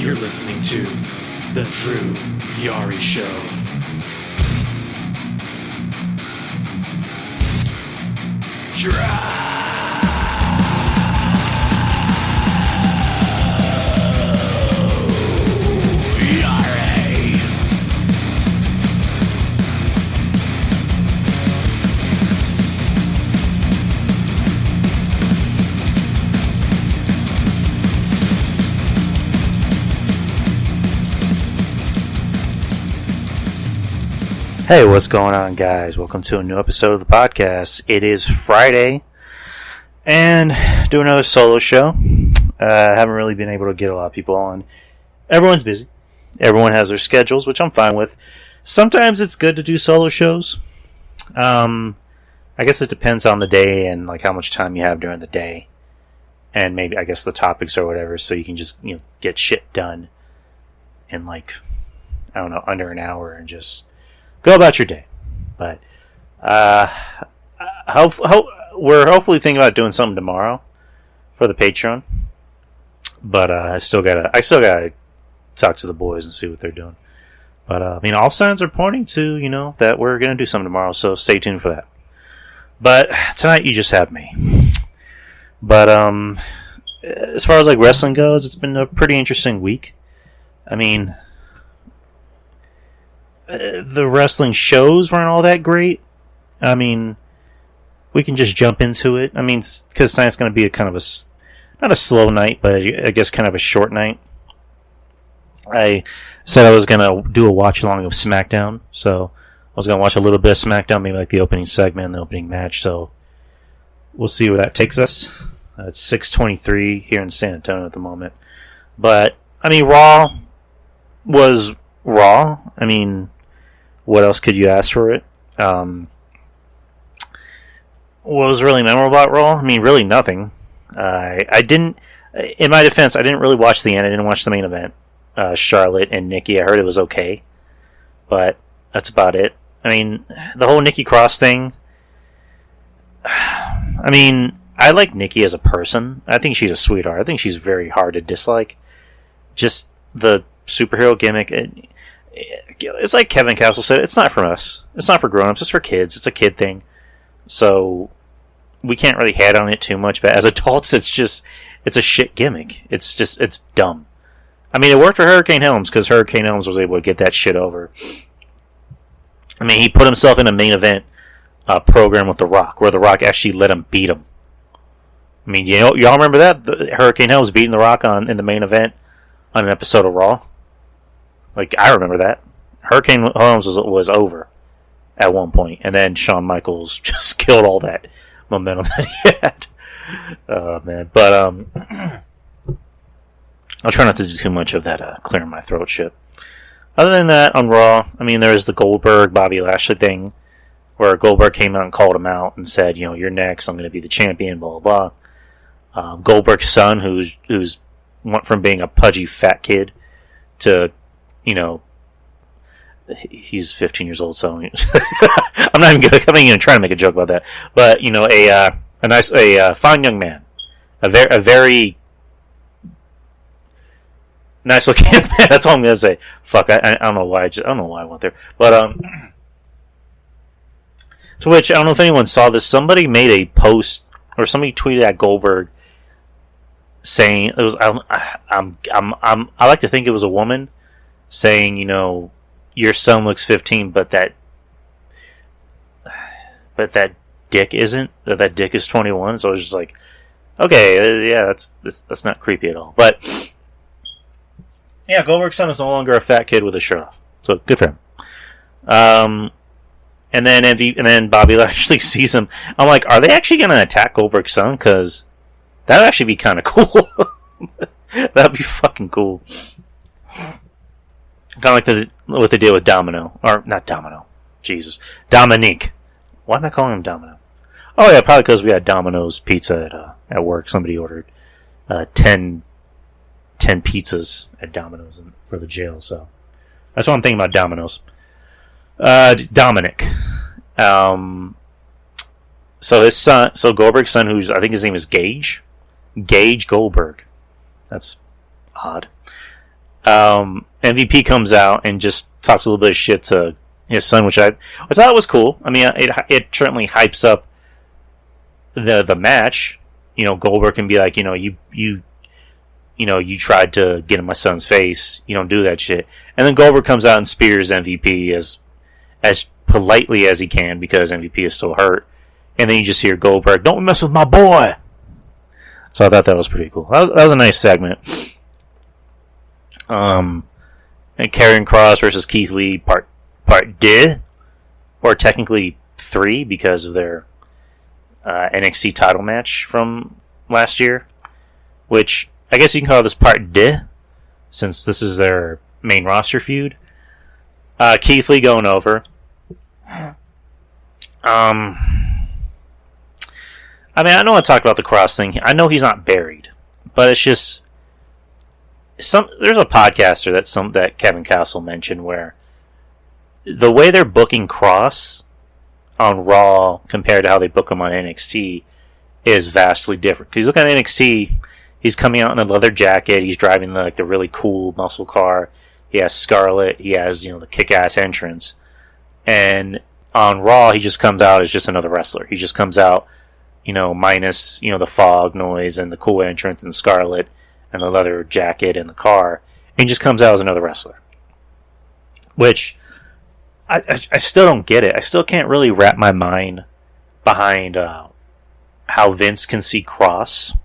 You're listening to The Drew Yari Show. Hey, what's going on, guys? Welcome to a new episode of the podcast. It is Friday, and do another solo show. Haven't really been able to get a lot of people on. Everyone's busy. Everyone has their schedules, which I'm fine with. Sometimes it's good to do solo shows. I guess it depends on the day and like how much time you have during the day, and maybe I guess the topics or whatever, so you can just get shit done in under an hour and just go about your day. But we're hopefully thinking about doing something tomorrow for the Patreon. But I still gotta talk to the boys and see what they're doing. But all signs are pointing to that we're gonna do something tomorrow. So stay tuned for that. But tonight you just have me. But as far as like wrestling goes, it's been a pretty interesting week. The wrestling shows weren't all that great. We can just jump into it. Because tonight's going to be a kind of not a slow night, but I guess kind of a short night. I said I was going to do a watch along of SmackDown, so I was going to watch a little bit of SmackDown, maybe like the opening segment, the opening match. So we'll see where that takes us. It's 6:23 here in San Antonio at the moment. But Raw was Raw. What else could you ask for it? What was really memorable about Raw? Really nothing. I didn't, in my defense, I didn't really watch the end. I didn't watch the main event. Charlotte and Nikki, I heard it was okay. But that's about it. The whole Nikki Cross thing. I like Nikki as a person. I think she's a sweetheart. I think she's very hard to dislike. Just the superhero gimmick. It's like Kevin Castle said, it's not for us. It's not for grown-ups, it's for kids. It's a kid thing. So we can't really hate on it too much, but as adults it's a shit gimmick. It's dumb. It worked for Hurricane Helms because Hurricane Helms was able to get that shit over. He put himself in a main event program with The Rock, where The Rock actually let him beat him. Y'all remember that? Hurricane Helms beating The Rock in the main event on an episode of Raw? I remember that. Hurricane Helms was over at one point, and then Shawn Michaels just killed all that momentum that he had. Oh, man. But, I'll try not to do too much of that clearing my throat shit. Other than that, on Raw, there's the Goldberg-Bobby Lashley thing, where Goldberg came out and called him out and said, you're next, I'm going to be the champion, blah, blah, blah. Goldberg's son, who's went from being a pudgy fat kid to he's 15 years old, so I'm not even trying to make a joke about that. But a fine young man, a very nice looking man. That's all I'm gonna say. Fuck, I don't know why. I don't know why I went there. But to which I don't know if anyone saw this. Somebody made a post or somebody tweeted at Goldberg saying it was. I like to think it was a woman saying, your son looks 15, but that dick isn't. That dick is 21. So I was just like, okay, yeah, that's not creepy at all. But yeah, Goldberg's son is no longer a fat kid with his shirt off. So good for him. And then Bobby Lashley sees him. I'm like, are they actually going to attack Goldberg's son? Because that would actually be kind of cool. That'd be fucking cool. Kind of like what they did with Domino. Or, not Domino. Jesus. Dominique. Why am I calling him Domino? Oh, yeah, probably because we had Domino's pizza at work. Somebody ordered 10 pizzas at Domino's for the jail, so that's what I'm thinking about Domino's. Dominic. So his son, Goldberg's son, I think his name is Gage Goldberg. That's odd. MVP comes out and just talks a little bit of shit to his son, which I thought was cool. I mean, it certainly hypes up the match. You know, Goldberg can be like, you tried to get in my son's face. You don't do that shit. And then Goldberg comes out and spears MVP as politely as he can because MVP is still hurt. And then you just hear Goldberg, "Don't mess with my boy." So I thought that was pretty cool. That was a nice segment. And Karrion Kross versus Keith Lee part 2, or technically 3 because of their NXT title match from last year, which I guess you can call this part 2 since this is their main roster feud. Keith Lee going over. I mean, I know I talked about the Cross thing. I know he's not buried, but it's just there's a podcaster that Kevin Castle mentioned where the way they're booking Cross on Raw compared to how they book him on NXT is vastly different. Because you look at NXT, he's coming out in a leather jacket, he's driving the really cool muscle car, he has Scarlett, he has the kick-ass entrance, and on Raw he just comes out as just another wrestler. He just comes out, minus the fog noise and the cool entrance and Scarlett and the leather jacket and the car, and he just comes out as another wrestler. Which I still don't get it. I still can't really wrap my mind behind how Vince can see Cross,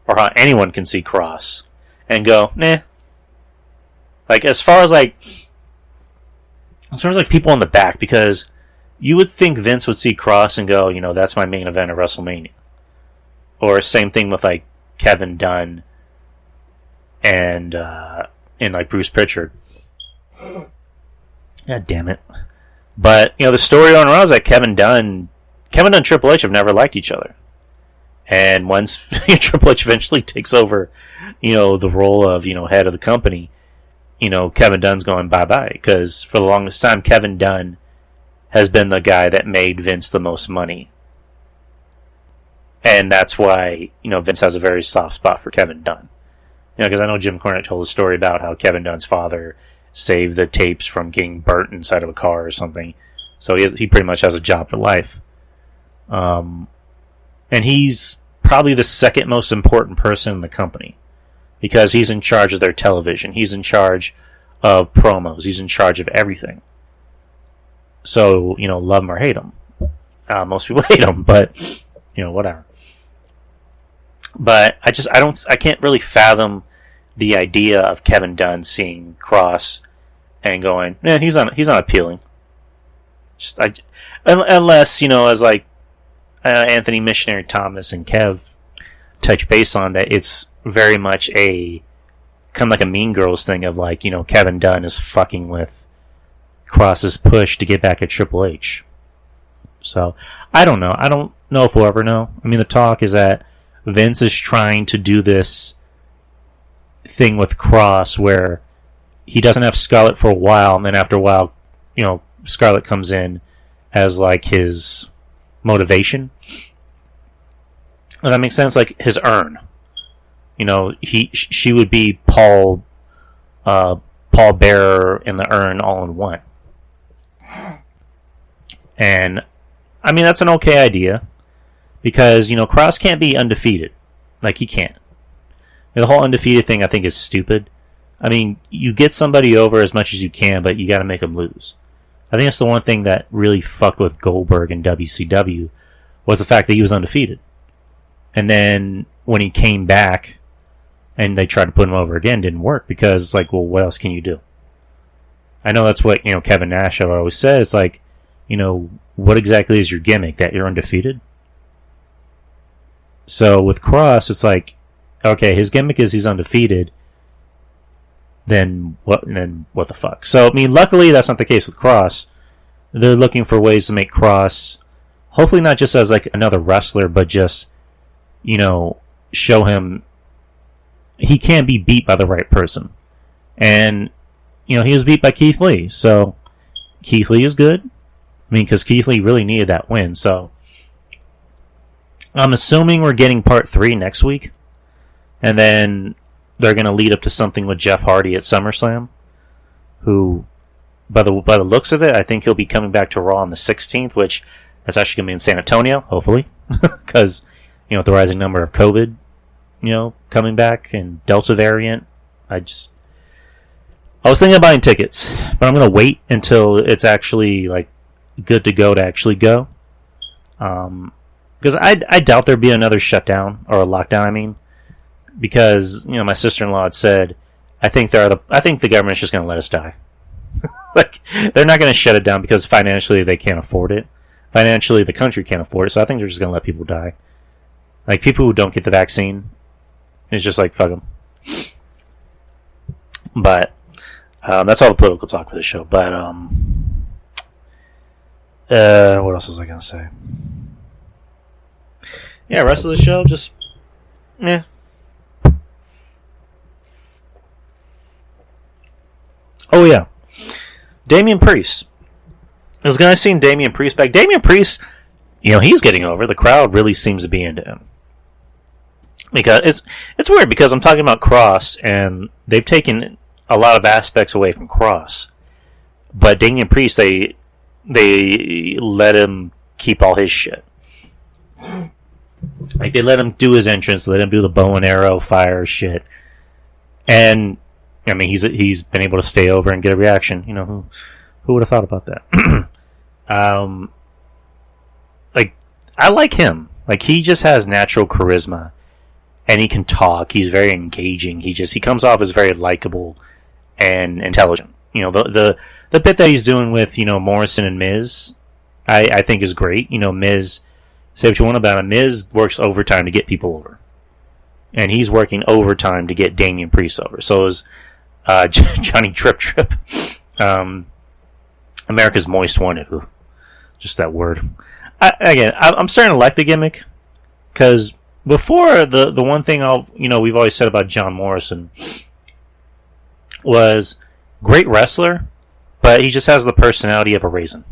or how anyone can see Cross, and go, nah. As far as people in the back, because you would think Vince would see Cross and go, that's my main event at WrestleMania. Or same thing with Kevin Dunn and Bruce Pritchard. God damn it. But, the story on Raw is that Kevin Dunn and Triple H have never liked each other. And once Triple H eventually takes over, the role of, head of the company, Kevin Dunn's going bye-bye. Because for the longest time, Kevin Dunn has been the guy that made Vince the most money. And that's why, Vince has a very soft spot for Kevin Dunn. Because I know Jim Cornette told a story about how Kevin Dunn's father saved the tapes from getting burnt inside of a car or something. So he pretty much has a job for life. And he's probably the second most important person in the company. Because he's in charge of their television. He's in charge of promos. He's in charge of everything. So, love him or hate him. Most people hate him, but, whatever. But I can't really fathom the idea of Kevin Dunn seeing Cross and going, man, he's not appealing. Unless, as Anthony Missionary Thomas and Kev touch base on that, it's very much kind of like a Mean Girls thing of Kevin Dunn is fucking with Cross's push to get back at Triple H. So, I don't know. I don't know if we'll ever know. I mean, the talk is that Vince is trying to do this thing with Cross where he doesn't have Scarlett for a while, and then after a while, Scarlett comes in as his motivation. Does that make sense? His earn. She would be Paul Bearer and the Urn all in one. And I mean, that's an okay idea because Cross can't be undefeated. He can't. The whole undefeated thing I think is stupid. I mean, you get somebody over as much as you can, but you got to make them lose. I think that's the one thing that really fucked with Goldberg in WCW was the fact that he was undefeated. And then when he came back and they tried to put him over again, it didn't work because it's well, what else can you do? I know that's what Kevin Nash always says. What exactly is your gimmick? That you're undefeated? So with Cross, it's okay, his gimmick is he's undefeated. Then what? And then what the fuck? So I mean, luckily that's not the case with Cross. They're looking for ways to make Cross, hopefully not just as another wrestler, but just show him he can be beat by the right person. And he was beat by Keith Lee, so Keith Lee is good. I mean, because Keith Lee really needed that win. So I'm assuming we're getting part 3 next week, and then they're going to lead up to something with Jeff Hardy at SummerSlam, who, by the looks of it, I think he'll be coming back to Raw on the 16th, which that's actually going to be in San Antonio, hopefully, because with the rising number of COVID, coming back and Delta variant, I was thinking of buying tickets, but I'm going to wait until it's actually like good to go to actually go, because I doubt there'd be another shutdown or a lockdown. I mean, because my sister-in-law had said, I think the government's just going to let us die. Like, they're not going to shut it down because financially they can't afford it. Financially, the country can't afford it, so I think they're just going to let people die. Like, people who don't get the vaccine, it's just like, fuck them. But that's all the political talk for the show. But what else was I going to say? Yeah, rest of the show, just Oh yeah, Damian Priest. This guy seen Damian Priest back. Damian Priest, he's getting over. The crowd really seems to be into him. Because it's weird because I'm talking about Cross and they've taken a lot of aspects away from Cross, but Damian Priest they let him keep all his shit. Like, they let him do his entrance, let him do the bow and arrow fire shit, and I mean he's been able to stay over and get a reaction. Who would have thought about that? Like, I like him. Like, he just has natural charisma, and he can talk. He's very engaging. He comes off as very likable and intelligent. The bit that he's doing with Morrison and Miz, I think is great. Miz, say what you want about him, Miz works overtime to get people over, and he's working overtime to get Damian Priest over. So is Johnny Trip Trip, America's Most Wanted. Ooh, just that word. I'm starting to like the gimmick, because before, the one thing we've always said about John Morrison was great wrestler, but he just has the personality of a raisin,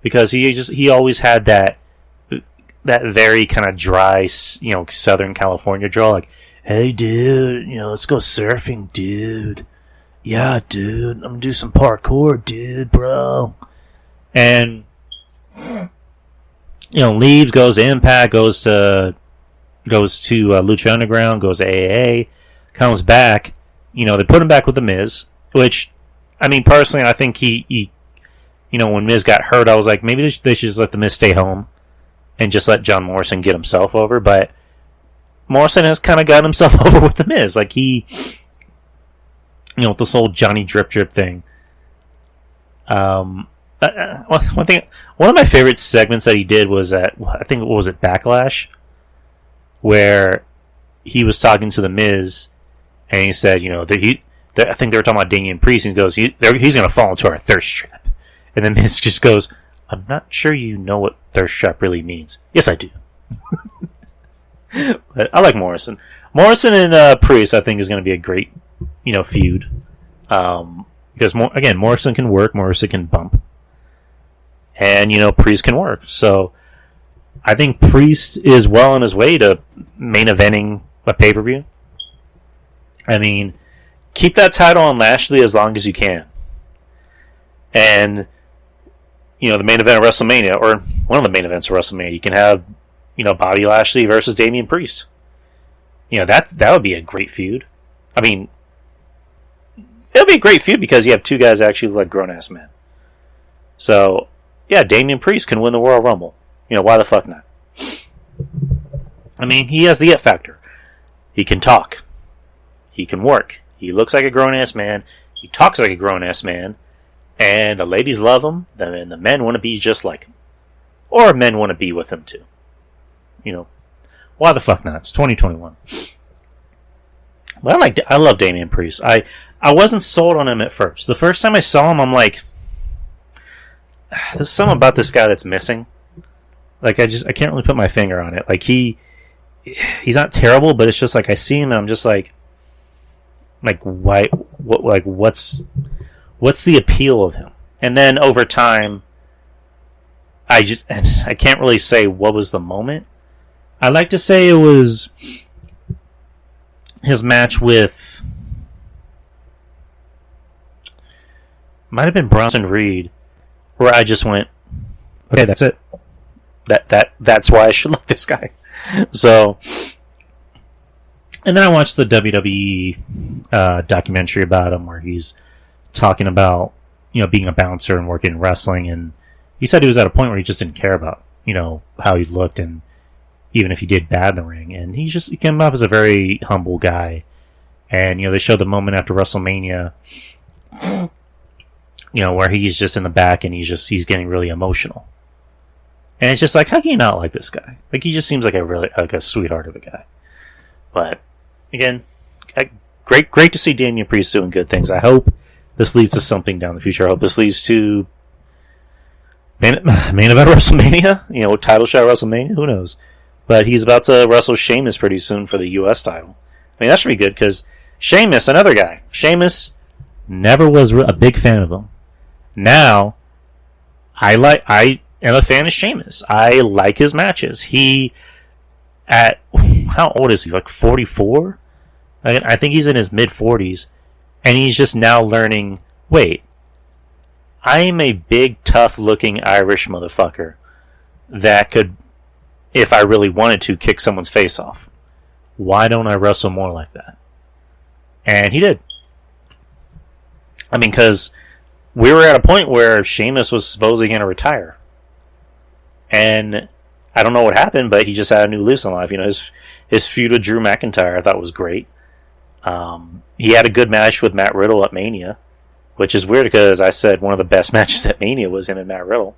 because he always had that very kind of dry, Southern California drawl, like, hey dude, let's go surfing, dude. Yeah, dude, I'm gonna do some parkour, dude, bro. And leaves, goes to Impact, goes to Lucha Underground, goes to AA, comes back. They put him back with the Miz, which, I mean, personally, I think he when Miz got hurt, I was like, maybe they should just let the Miz stay home and just let John Morrison get himself over. But Morrison has kind of gotten himself over with the Miz, like he, with this whole Johnny Drip Drip thing. One of my favorite segments that he did was at, I think, what was it, Backlash, where he was talking to the Miz, and he said, I think they were talking about Damian Priest, and he goes, he's going to fall into our thirst trap. And then Miz just goes, I'm not sure you know what thirst trap really means. Yes, I do. But I like Morrison. Morrison and Priest, I think, is going to be a great, feud. Because, again, Morrison can work, Morrison can bump. And, Priest can work. So, I think Priest is well on his way to main eventing a pay-per-view. I mean, keep that title on Lashley as long as you can. And, the main event of WrestleMania, or one of the main events of WrestleMania, you can have, Bobby Lashley versus Damian Priest. That would be a great feud. I mean, it would be a great feud because you have two guys that actually look like grown-ass men. So, yeah, Damian Priest can win the Royal Rumble. Why the fuck not? I mean, he has the it factor. He can talk. He can work. He looks like a grown-ass man. He talks like a grown-ass man. And the ladies love him. And the men want to be just like him. Or men want to be with him, too. Why the fuck not? It's 2021. But I love Damian Priest. I wasn't sold on him at first. The first time I saw him, I'm like, there's something about this guy that's missing. Like, I can't really put my finger on it. Like, he's not terrible, but it's just like, I see him and I'm just like, why? What's the appeal of him? And then over time, I can't really say what was the moment. I like to say it was his match with might have been Bronson Reed, where I just went, okay, that's it. That's why I should like this guy. So, and then I watched the WWE documentary about him, where he's talking about being a bouncer and working in wrestling, and he said he was at a point where he just didn't care about how he looked, and even if he did bad in the ring, and he came up as a very humble guy. And they showed the moment after WrestleMania, where he's just in the back and he's getting really emotional. And it's just like, how can you not like this guy? Like, he just seems like a sweetheart of a guy. But again, great to see Damian Priest doing good things. I hope this leads to something down the future. I hope this leads to main event WrestleMania, title shot WrestleMania. Who knows? But he's about to wrestle Sheamus pretty soon for the U.S. title. I mean, that should be good, because Sheamus, another guy. Sheamus, never was a big fan of him. Now, I am a fan of Sheamus. I like his matches. How old is he? Like 44? I think he's in his mid-40s. And he's just now learning, wait, I am a big, tough-looking Irish motherfucker that could, if I really wanted to, kick someone's face off. Why don't I wrestle more like that? And he did. I mean, because we were at a point where Sheamus was supposedly going to retire. And I don't know what happened, but he just had a new lease on life. His feud with Drew McIntyre I thought was great. He had a good match with Matt Riddle at Mania, which is weird because I said one of the best matches at Mania was him and Matt Riddle.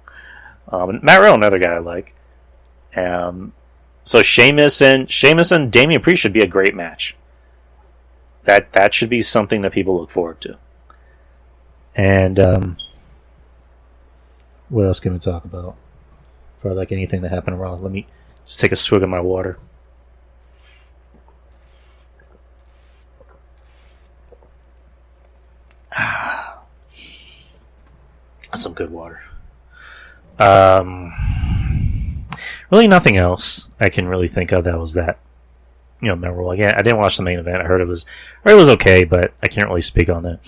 And Matt Riddle, another guy I like. So Sheamus and Damian Priest should be a great match. That should be something that people look forward to. And what else can we talk about? For like anything that happened wrong. Let me just take a swig of my water. That's some good water. Really nothing else I can really think of that was that memorable. Again, I didn't watch the main event. I heard it was okay, but I can't really speak on that.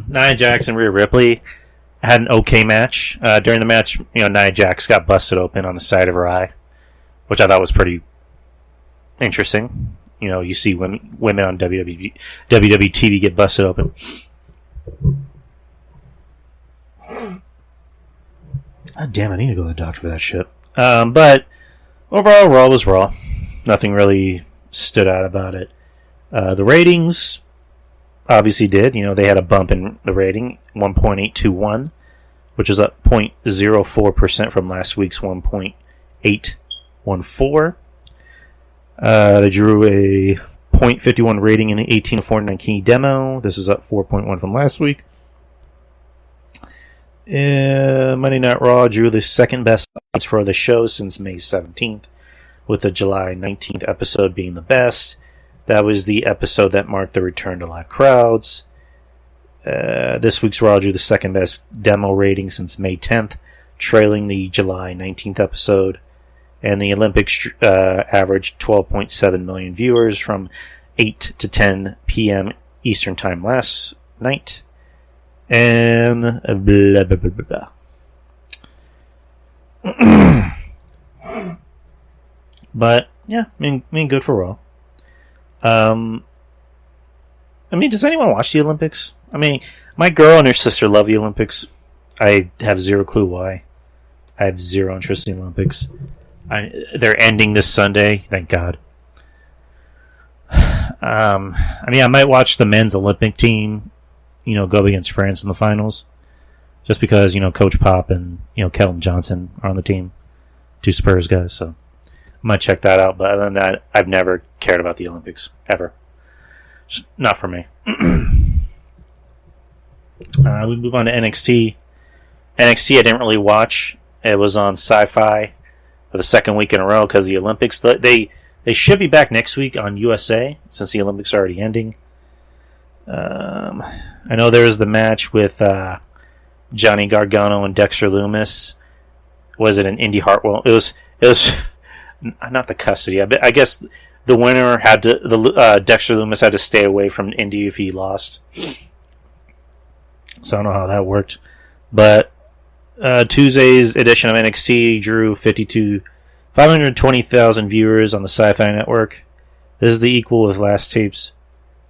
Nia Jax and Rhea Ripley had an okay match. During the match, Nia Jax got busted open on the side of her eye, which I thought was pretty interesting. You see women on WWE TV get busted open. God damn, I need to go to the doctor for that shit. But overall, Raw was Raw. Nothing really stood out about it. The ratings obviously did. They had a bump in the rating, 1.821, which is up 0.04% from last week's 1.814. They drew a 0.51 rating in the 18-49 demo. This is up 4.1 from last week. Monday Night Raw drew the second best audience for the show since May 17th, with the July 19th episode being the best. That was the episode that marked the return to live crowds. This week's Raw drew the second best demo rating since May 10th, trailing the July 19th episode. And the Olympics averaged 12.7 million viewers from 8 to 10 p.m. Eastern Time last night. And blah, blah, blah, blah, blah. But, yeah, I mean, good for Raw. Does anyone watch the Olympics? My girl and her sister love the Olympics. I have zero clue why. I have zero interest in the Olympics. They're ending this Sunday, thank God. I might watch the men's Olympic team, go against France in the finals, just because Coach Pop and Kelvin Johnson are on the team, two Spurs guys. So I might check that out. But other than that, I've never cared about the Olympics ever. Just not for me. We move on to NXT. NXT I didn't really watch. It was on Sci-Fi for the second week in a row because the Olympics. They should be back next week on USA since the Olympics are already ending. I know there was the match with Johnny Gargano and Dexter Lumis. Was it an Indy Hartwell? It was not the custody. I guess the winner had to Dexter Lumis had to stay away from Indy if he lost. So I don't know how that worked, but Tuesday's edition of NXT drew 520,000 viewers on the Sci-Fi Network. This is the equal with last tapes,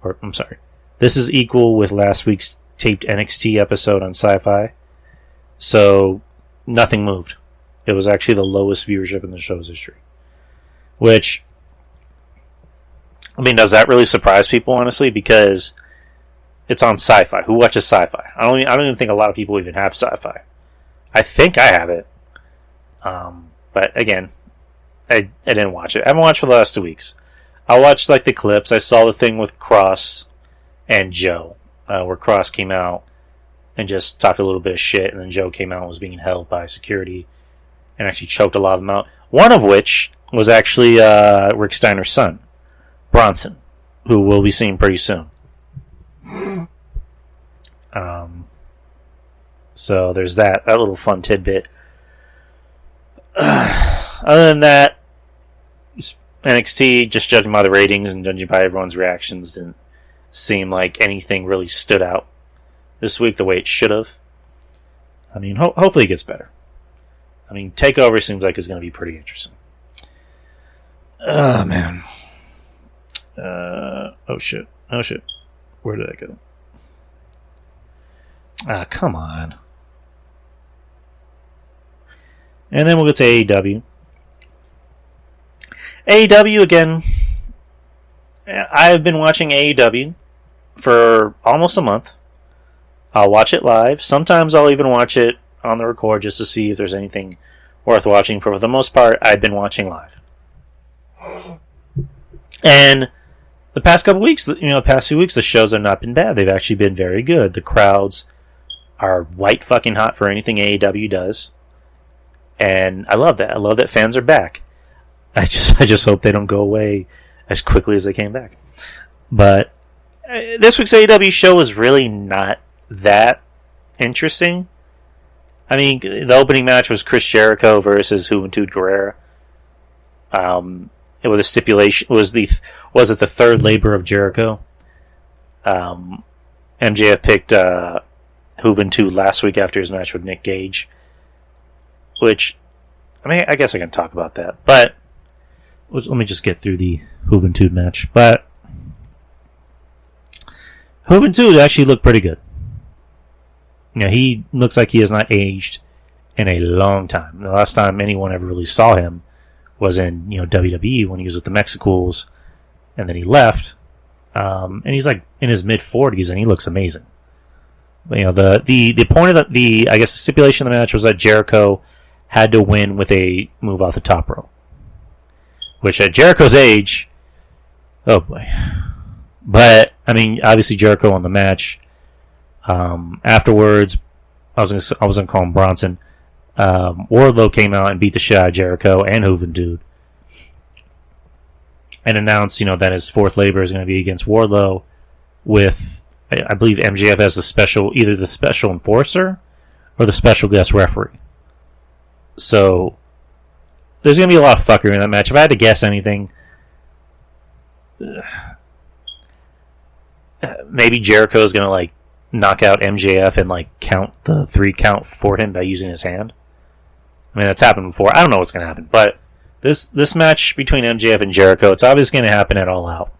or I'm sorry, this is equal with last week's taped NXT episode on Sci-Fi. So nothing moved. It was actually the lowest viewership in the show's history. Which, I mean, does that really surprise people, honestly? Because it's on Sci-Fi. Who watches Sci-Fi? I don't even think a lot of people even have Sci-Fi. I think I have it. But again, I didn't watch it. I haven't watched for the last 2 weeks. I watched like the clips. I saw the thing with Cross and Joe, where Cross came out and just talked a little bit of shit, and then Joe came out and was being held by security and actually choked a lot of them out. One of which was actually Rick Steiner's son, Bronson, who we'll be seeing pretty soon. So there's that little fun tidbit. Other than that, NXT, just judging by the ratings and judging by everyone's reactions, didn't seem like anything really stood out this week the way it should have. I mean, hopefully it gets better. I mean, TakeOver seems like it's going to be pretty interesting. Oh, man. Oh, shit. Where did that go? Come on. And then we'll get to AEW. AEW, again, I've been watching AEW for almost a month. I'll watch it live. Sometimes I'll even watch it on the record just to see if there's anything worth watching. For the most part, I've been watching live. And the past couple weeks, past few weeks, the shows have not been bad. They've actually been very good. The crowds are white fucking hot for anything AEW does. And I love that. I love that fans are back. I just hope they don't go away as quickly as they came back. But this week's AEW show was really not that interesting. I mean, the opening match was Chris Jericho versus Juventud Guerrera. It was a stipulation. Was it the third labor of Jericho? MJF picked Juventud last week after his match with Nick Gage. Which, I mean, I guess I can talk about that. But let me just get through the Juventud match. But Juventud actually looked pretty good. He looks like he has not aged in a long time. The last time anyone ever really saw him was in WWE when he was with the Mexicools, and then he left. And he's like in his mid-40s, and he looks amazing. But, the point of the stipulation of the match was that Jericho had to win with a move off the top rope. Which at Jericho's age, oh boy. But, I mean, obviously Jericho won the match. Afterwards, I was gonna call him Bronson. Wardlow came out and beat the shit out of Jericho and Juventud. And announced, that his fourth labor is going to be against Wardlow with, I believe MJF as either the special enforcer or the special guest referee. So, there's going to be a lot of fuckery in that match. If I had to guess anything, maybe Jericho is going to, knock out MJF and, count the 3 count for him by using his hand. I mean, that's happened before. I don't know what's going to happen. But this match between MJF and Jericho, it's obviously going to happen at All Out.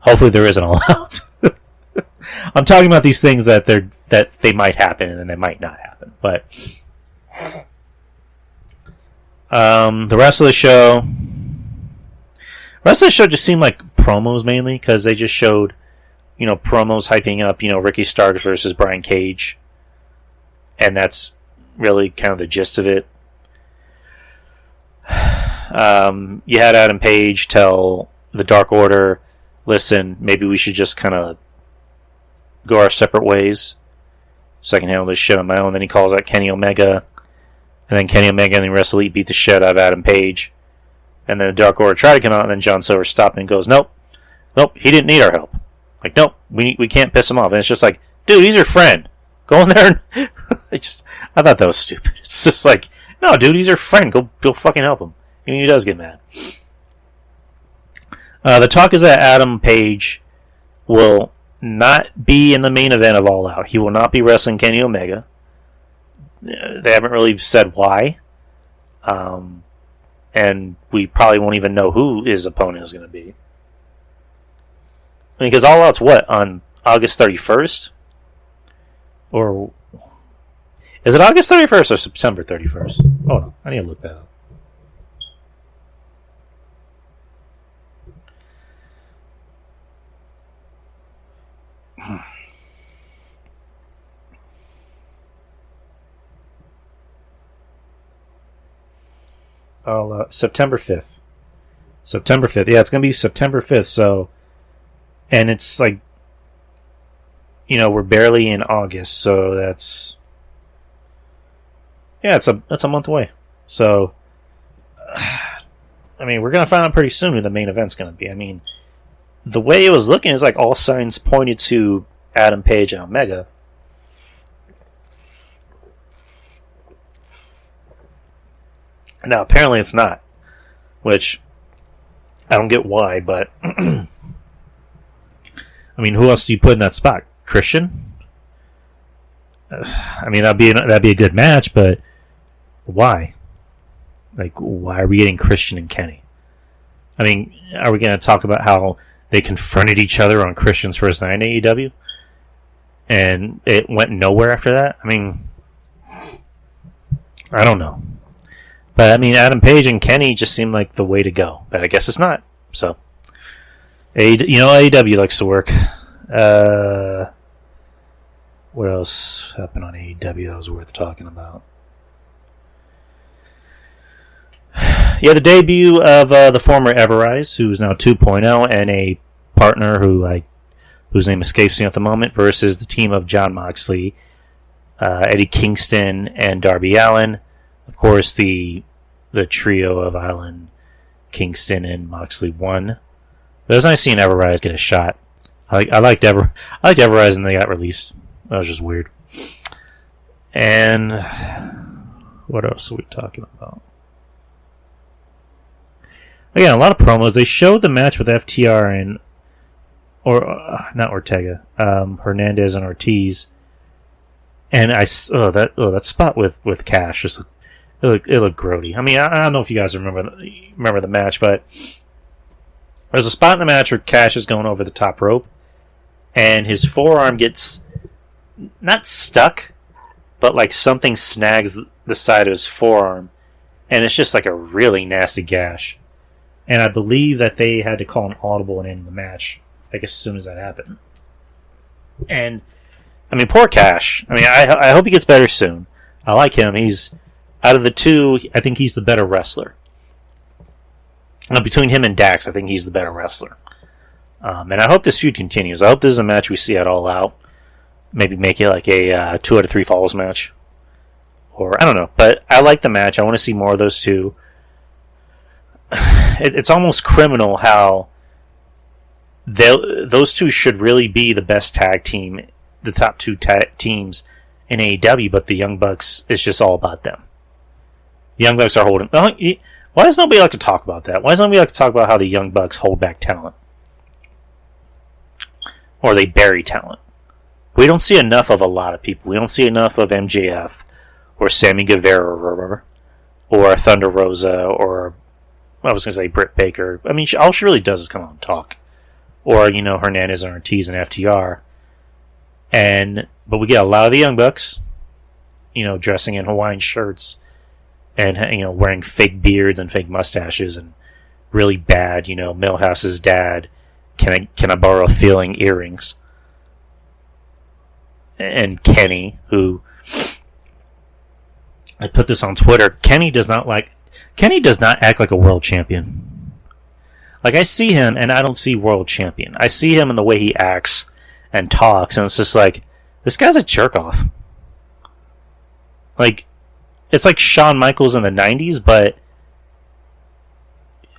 Hopefully there is an All Out. I'm talking about these things that they might happen and then they might not happen. But the rest of the show just seemed like promos mainly, because they just showed promos hyping up Ricky Starks versus Brian Cage, and that's really kind of the gist of it. You had Adam Page tell the Dark Order, listen, maybe we should just kind of go our separate ways so I can handle this shit on my own. Then he calls out Kenny Omega, and then Kenny Omega and the rest of the Elite beat the shit out of Adam Page, and then the Dark Order tried to come out, and then John Silver stopped and goes, nope, he didn't need our help. Nope, we can't piss him off. And it's just like, dude, he's your friend. Go in there and I thought that was stupid. It's just like, no, dude, he's your friend. Go fucking help him. Even he does get mad. The talk is that Adam Page will not be in the main event of All Out. He will not be wrestling Kenny Omega. They haven't really said why. And we probably won't even know who his opponent is going to be. Because All Out's what? On August 31st? Or is it August 31st or September 31st? Hold on. I need to look that up. September 5th. September 5th. Yeah, it's going to be September 5th. So, and it's like, we're barely in August. So that's, yeah, that's a month away. So, I mean, we're going to find out pretty soon who the main event's going to be. I mean, the way it was looking is like all signs pointed to Adam Page and Omega. Now, apparently it's not, which I don't get why, but I mean, who else do you put in that spot? Christian? I mean, that'd be a good match, but why? Like, why are we getting Christian and Kenny? I mean, are we going to talk about how they confronted each other on Christian's first night in AEW? And it went nowhere after that? I mean, I don't know. But, I mean, Adam Page and Kenny just seem like the way to go. But I guess it's not. So, AEW likes to work. What else happened on AEW that was worth talking about? Yeah, the debut of the former Everrise, who's now 2.0, and a partner whose name escapes me at the moment, versus the team of Jon Moxley, Eddie Kingston, and Darby Allin. Of course, the trio of Allin, Kingston, and Moxley won. But it was nice seeing Everrise get a shot. I liked Everrise, and they got released. That was just weird. And what else are we talking about? Again, a lot of promos. They showed the match with FTR and not Ortega, Hernandez and Ortiz. And that spot with Cash just looked grody. I mean, I don't know if you guys remember the match, but there's a spot in the match where Cash is going over the top rope, and his forearm gets not stuck, but like something snags the side of his forearm, and it's just like a really nasty gash. And I believe that they had to call an audible and end the match, like as soon as that happened. And I mean, poor Cash. I mean, I hope he gets better soon. I like him. He's out of the two. I think he's the better wrestler. Between him and Dax, I think he's the better wrestler. And I hope this feud continues. I hope this is a match we see at All Out. Maybe make it like a 2 out of 3 falls match, or I don't know. But I like the match. I want to see more of those two. It's almost criminal how those two should really be the best tag team, the top two teams in AEW, but the Young Bucks, it's just all about them. The Young Bucks are holding... Why does nobody like to talk about that? Why does nobody like to talk about how the Young Bucks hold back talent? Or they bury talent? We don't see enough of a lot of people. We don't see enough of MJF, or Sammy Guevara, or Thunder Rosa, or... I was going to say Britt Baker. I mean, all she really does is come out and talk. Or, Hernandez and Ortiz and FTR. But we get a lot of the Young Bucks, dressing in Hawaiian shirts and, wearing fake beards and fake mustaches and really bad, Millhouse's dad, can I borrow a feeling earrings? And Kenny, who, I put this on Twitter, Kenny does not act like a world champion. Like, I see him, and I don't see world champion. I see him in the way he acts and talks, and it's just like, this guy's a jerk-off. Like, it's like Shawn Michaels in the 90s, but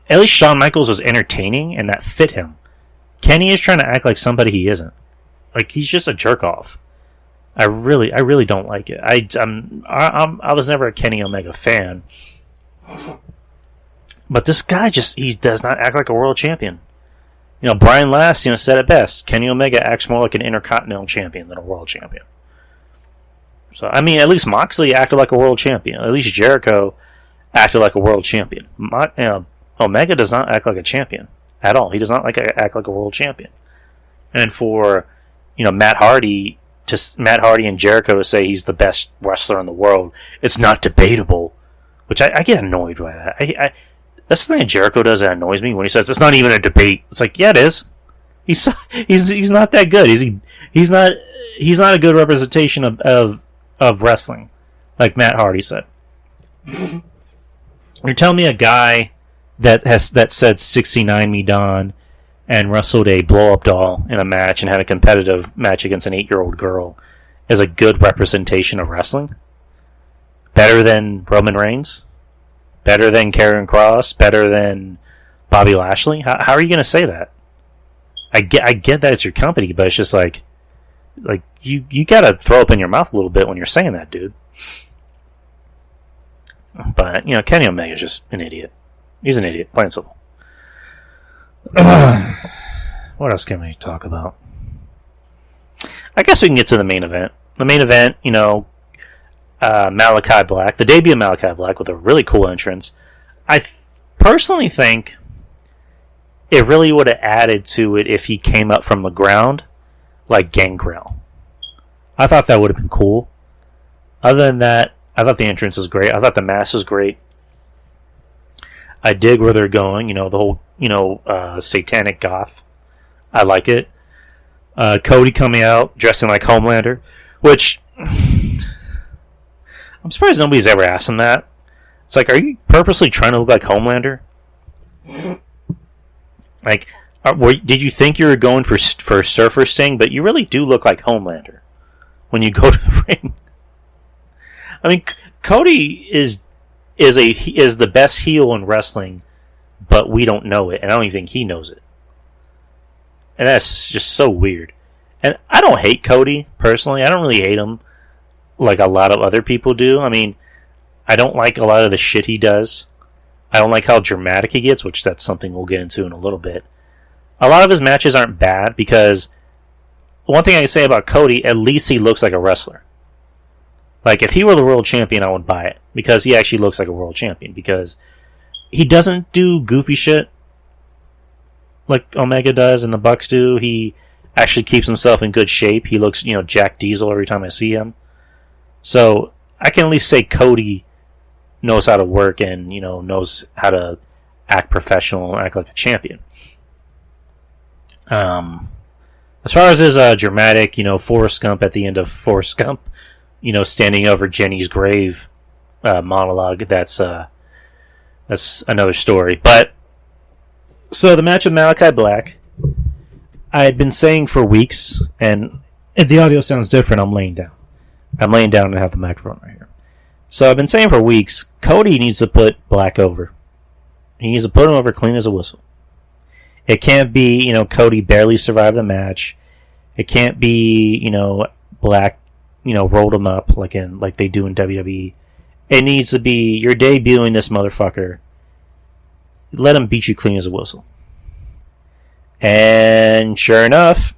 at least Shawn Michaels was entertaining, and that fit him. Kenny is trying to act like somebody he isn't. Like, he's just a jerk-off. I really don't like it. I was never a Kenny Omega fan. But this guy he does not act like a world champion. Brian Last, said it best. Kenny Omega acts more like an Intercontinental Champion than a World Champion. So, I mean, at least Moxley acted like a World Champion. At least Jericho acted like a World Champion. Omega does not act like a champion at all. He does not act like a World Champion. And for, Matt Hardy and Jericho to say he's the best wrestler in the world, it's not debatable. Which I get annoyed by that. That's the thing that Jericho does that annoys me when he says it's not even a debate. It's like, yeah, it is. He's not that good. He's not a good representation of wrestling, like Matt Hardy said. You're telling me a guy that said 69 me Don and wrestled a blow up doll in a match and had a competitive match against an 8-year-old girl is a good representation of wrestling? Better than Roman Reigns? Better than Karrion Kross? Better than Bobby Lashley? How are you going to say that? I get that it's your company, but it's just like you got to throw up in your mouth a little bit when you're saying that, dude. But, Kenny Omega's just an idiot. He's an idiot, plain and simple. What else can we talk about? I guess we can get to the main event. The main event, Malachi Black, the debut of Malachi Black with a really cool entrance. I personally think it really would have added to it if he came up from the ground like Gangrel. I thought that would have been cool. Other than that, I thought the entrance was great. I thought the mask was great. I dig where they're going. The whole, satanic goth. I like it. Cody coming out dressing like Homelander, which I'm surprised nobody's ever asked him that. It's like, are you purposely trying to look like Homelander? Like, did you think you were going for Surfer Sting? But you really do look like Homelander when you go to the ring. I mean, Cody is the best heel in wrestling, but we don't know it, and I don't even think he knows it. And that's just so weird. And I don't hate Cody, personally. I don't really hate him like a lot of other people do. I mean, I don't like a lot of the shit he does. I don't like how dramatic he gets, which that's something we'll get into in a little bit. A lot of his matches aren't bad, because one thing I can say about Cody, at least he looks like a wrestler. Like, if he were the world champion, I would buy it. Because he actually looks like a world champion. Because he doesn't do goofy shit like Omega does and the Bucks do. He actually keeps himself in good shape. He looks, Jack Diesel every time I see him. So, I can at least say Cody knows how to work and, knows how to act professional and act like a champion. As far as his dramatic, Forrest Gump at the end of Forrest Gump, standing over Jenny's grave monologue, that's another story. But, so the match of Malachi Black, I had been saying for weeks, and if the audio sounds different, I'm laying down. I'm laying down and have the microphone right here. So I've been saying for weeks, Cody needs to put Black over. He needs to put him over clean as a whistle. It can't be, Cody barely survived the match. It can't be, Black, rolled him up like they do in WWE. It needs to be, you're debuting this motherfucker. Let him beat you clean as a whistle. And sure enough,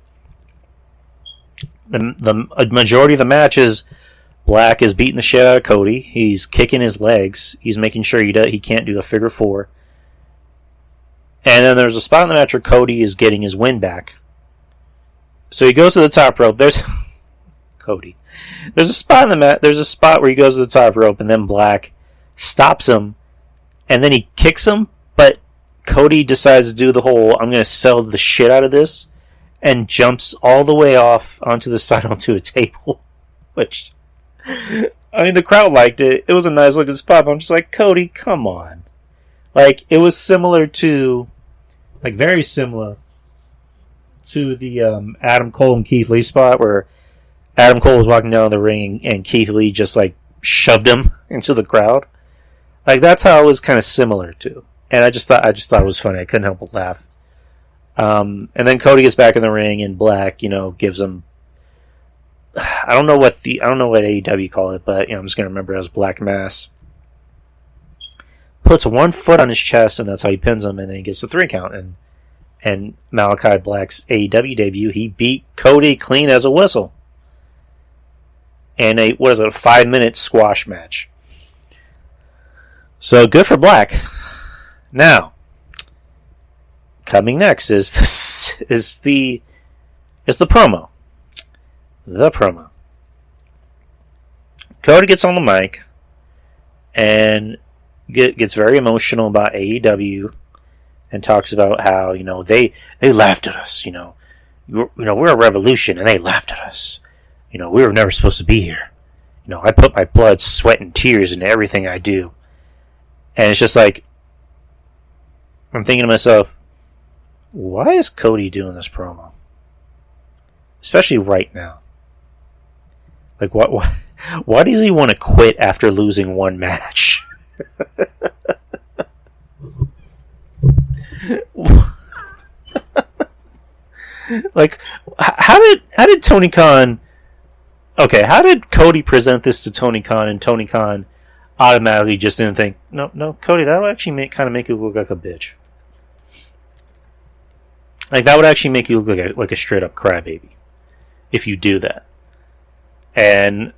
the majority of the match is Black is beating the shit out of Cody. He's kicking his legs. He's making sure he can't do a figure four. And then there's a spot in the match where Cody is getting his win back. So he goes to the top rope. There's Cody. There's a spot in the mat. There's a spot where he goes to the top rope, and then Black stops him, and then he kicks him. But Cody decides to do the whole "I'm going to sell the shit out of this," and jumps all the way off onto the side onto a table. Which, I mean, the crowd liked it. It was a nice looking spot. But I'm just like, Cody, come on. Like, it was similar to, like, very similar to the Adam Cole and Keith Lee spot where Adam Cole was walking down the ring and Keith Lee just, like, shoved him into the crowd. Like, that's how it was kind of similar to. And I just thought it was funny. I couldn't help but laugh. And then Cody gets back in the ring and Black, gives him, I don't know what AEW call it, but, I'm just going to remember it as Black Mass. Puts one foot on his chest, and that's how he pins him, and then he gets the 3 count. And and Malachi Black's AEW debut, he beat Cody clean as a whistle in a 5-minute squash match. So good for Black. Now, coming next is the promo. The promo. Cody gets on the mic and gets very emotional about AEW and talks about how, they laughed at us, we're a revolution and they laughed at us. We were never supposed to be here. I put my blood, sweat, and tears into everything I do. And it's just like, I'm thinking to myself, why is Cody doing this promo? Especially right now. Like, why does he want to quit after losing one match? Like, how did Tony Khan... Okay, how did Cody present this to Tony Khan, and Tony Khan automatically just didn't think, no, Cody, that'll actually kind of make you look like a bitch. Like, that would actually make you look like a straight-up crybaby if you do that. And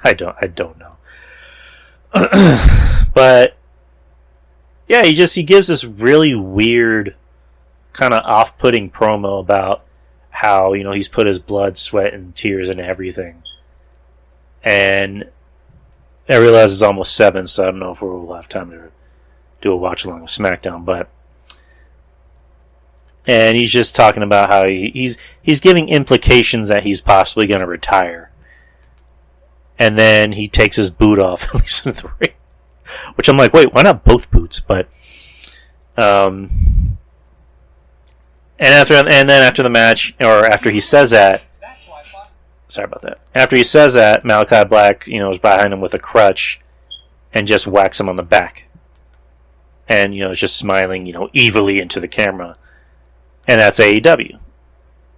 I don't know. But yeah, he gives this really weird, kind of off-putting promo about how, he's put his blood, sweat, and tears into everything. And I realize it's almost 7, so I don't know if we'll have time to do a watch-along of SmackDown, but... And he's just talking about how he's giving implications that he's possibly going to retire. And then he takes his boot off and leaves in the ring. Which I'm like, wait, why not both boots? But, and then after the match, or after he says that, sorry about that. After he says that, Malachi Black, is behind him with a crutch and just whacks him on the back. And, is just smiling, evilly into the camera. And that's AEW.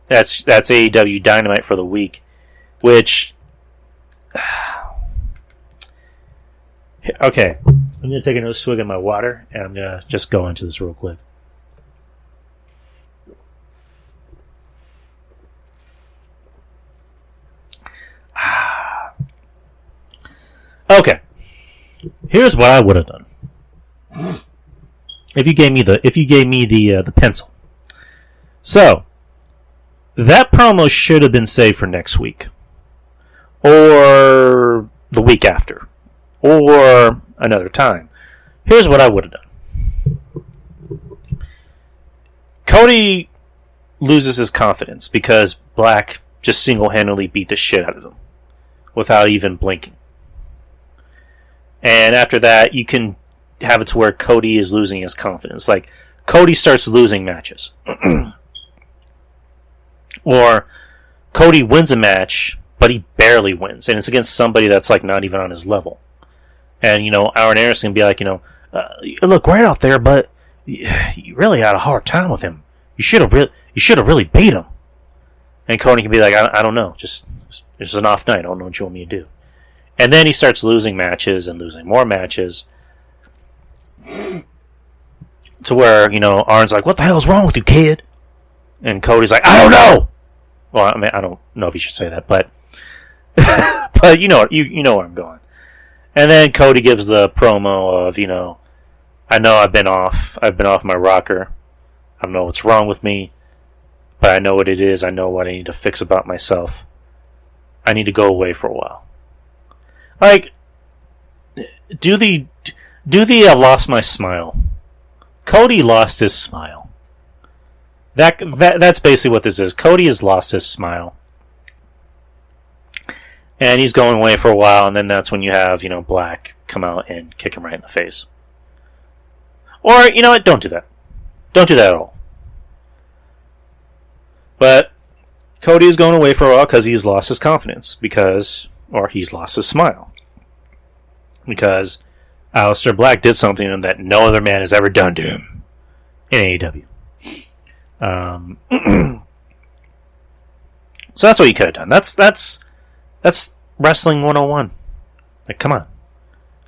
That's AEW Dynamite for the week. Which... Okay. I'm going to take another swig of my water, and I'm going to just go into this real quick. Okay. Here's what I would have done. If you gave me the pencil. So, that promo should have been saved for next week. Or the week after. Or another time. Here's what I would have done. Cody loses his confidence because Black just single-handedly beat the shit out of him. Without even blinking. And after that, you can have it to where Cody is losing his confidence. Like, Cody starts losing matches. Or Cody wins a match, but he barely wins, and it's against somebody that's like not even on his level. And Aaron Anderson can be like, you look great out there, but you really had a hard time with him. You should have really beat him. And Cody can be like, I don't know, just it's an off night. I don't know what you want me to do. And then he starts losing matches and losing more matches, to where Aaron's like, "What the hell's wrong with you, kid?" And Cody's like, "I don't know." Well, I mean, I don't know if you should say that, but but you know where I'm going. And then Cody gives the promo of, I know I've been off my rocker. I don't know what's wrong with me, but I know what it is. I know what I need to fix about myself. I need to go away for a while. Like, do the I've lost my smile. Cody lost his smile. That's basically what this is. Cody has lost his smile. And he's going away for a while, and then that's when you have, Black come out and kick him right in the face. Or, what? Don't do that. Don't do that at all. But Cody is going away for a while because he's lost his confidence. Or he's lost his smile. Because Aleister Black did something to him that no other man has ever done to him in AEW. So that's what you could have done. That's wrestling 101. Like, come on.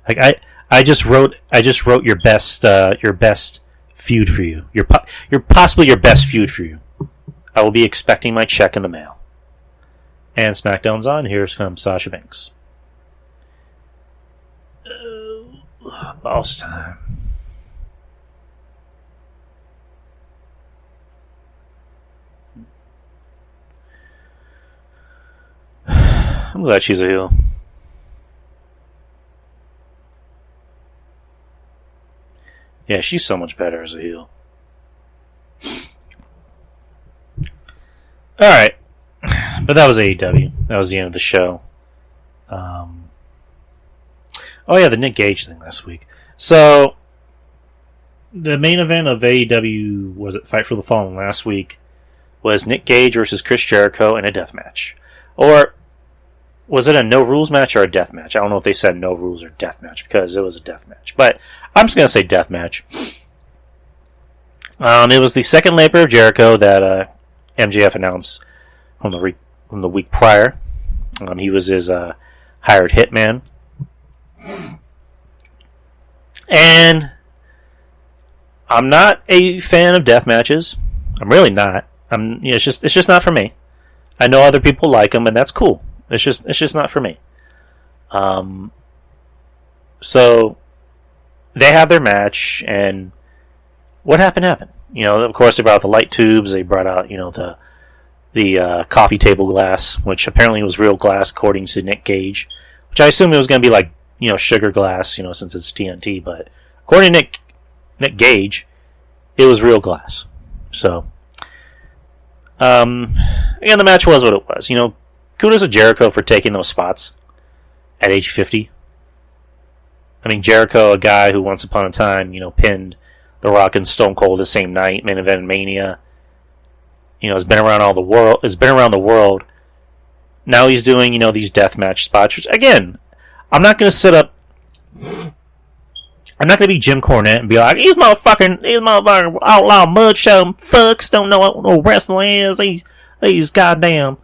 Like, I just wrote your best feud for you. Your possibly your best feud for you. I will be expecting my check in the mail. And SmackDown's on. Here comes Sasha Banks. Boss time. I'm glad she's a heel. Yeah, she's so much better as a heel. Alright. But that was AEW. That was the end of the show. Oh yeah, the Nick Gage thing last week. So, the main event of AEW, was it Fight for the Fallen last week, was Nick Gage versus Chris Jericho in a death match. Or, was it a no rules match or a death match? I don't know if they said no rules or death match, because it was a death match. But, I'm just going to say death match. It was the second labor of Jericho that MJF announced from the week prior. He was his hired hitman. And I'm not a fan of death matches. I'm really not. It's just not for me. I know other people like them, and that's cool. It's just not for me. So they have their match, and what happened. Of course, they brought out the light tubes. They brought out the coffee table glass, which apparently was real glass, according to Nick Gage. Which I assume it was going to be like sugar glass, since it's TNT. But according to Nick Gage, it was real glass. So, again, the match was what it was. Kudos to Jericho for taking those spots at age 50. I mean, Jericho, a guy who once upon a time, pinned The Rock and Stone Cold the same night, main event Mania. Has been around the world. Now he's doing, these deathmatch spots, which, again, I'm not going to sit up. I'm not going to be Jim Cornette and be like, these motherfucking outlaw mudshot fucks don't know what wrestling is. These goddamn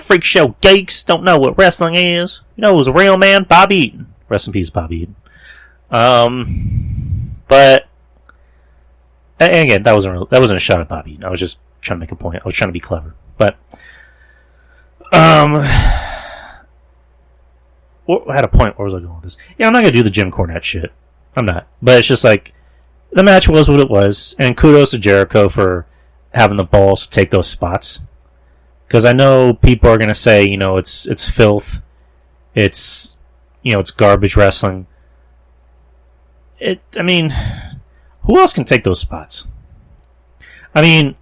freak show geeks don't know what wrestling is. Who's a real man? Bobby Eaton. Rest in peace, Bobby Eaton. But, and again, that wasn't a shot at Bobby Eaton. I was just trying to make a point. I was trying to be clever. But, I had a point. Where was I going with this? Yeah, I'm not going to do the Jim Cornette shit. I'm not. But it's just like, the match was what it was, and kudos to Jericho for having the balls to take those spots. Because I know people are going to say, it's filth. It's garbage wrestling. I mean, who else can take those spots? I mean,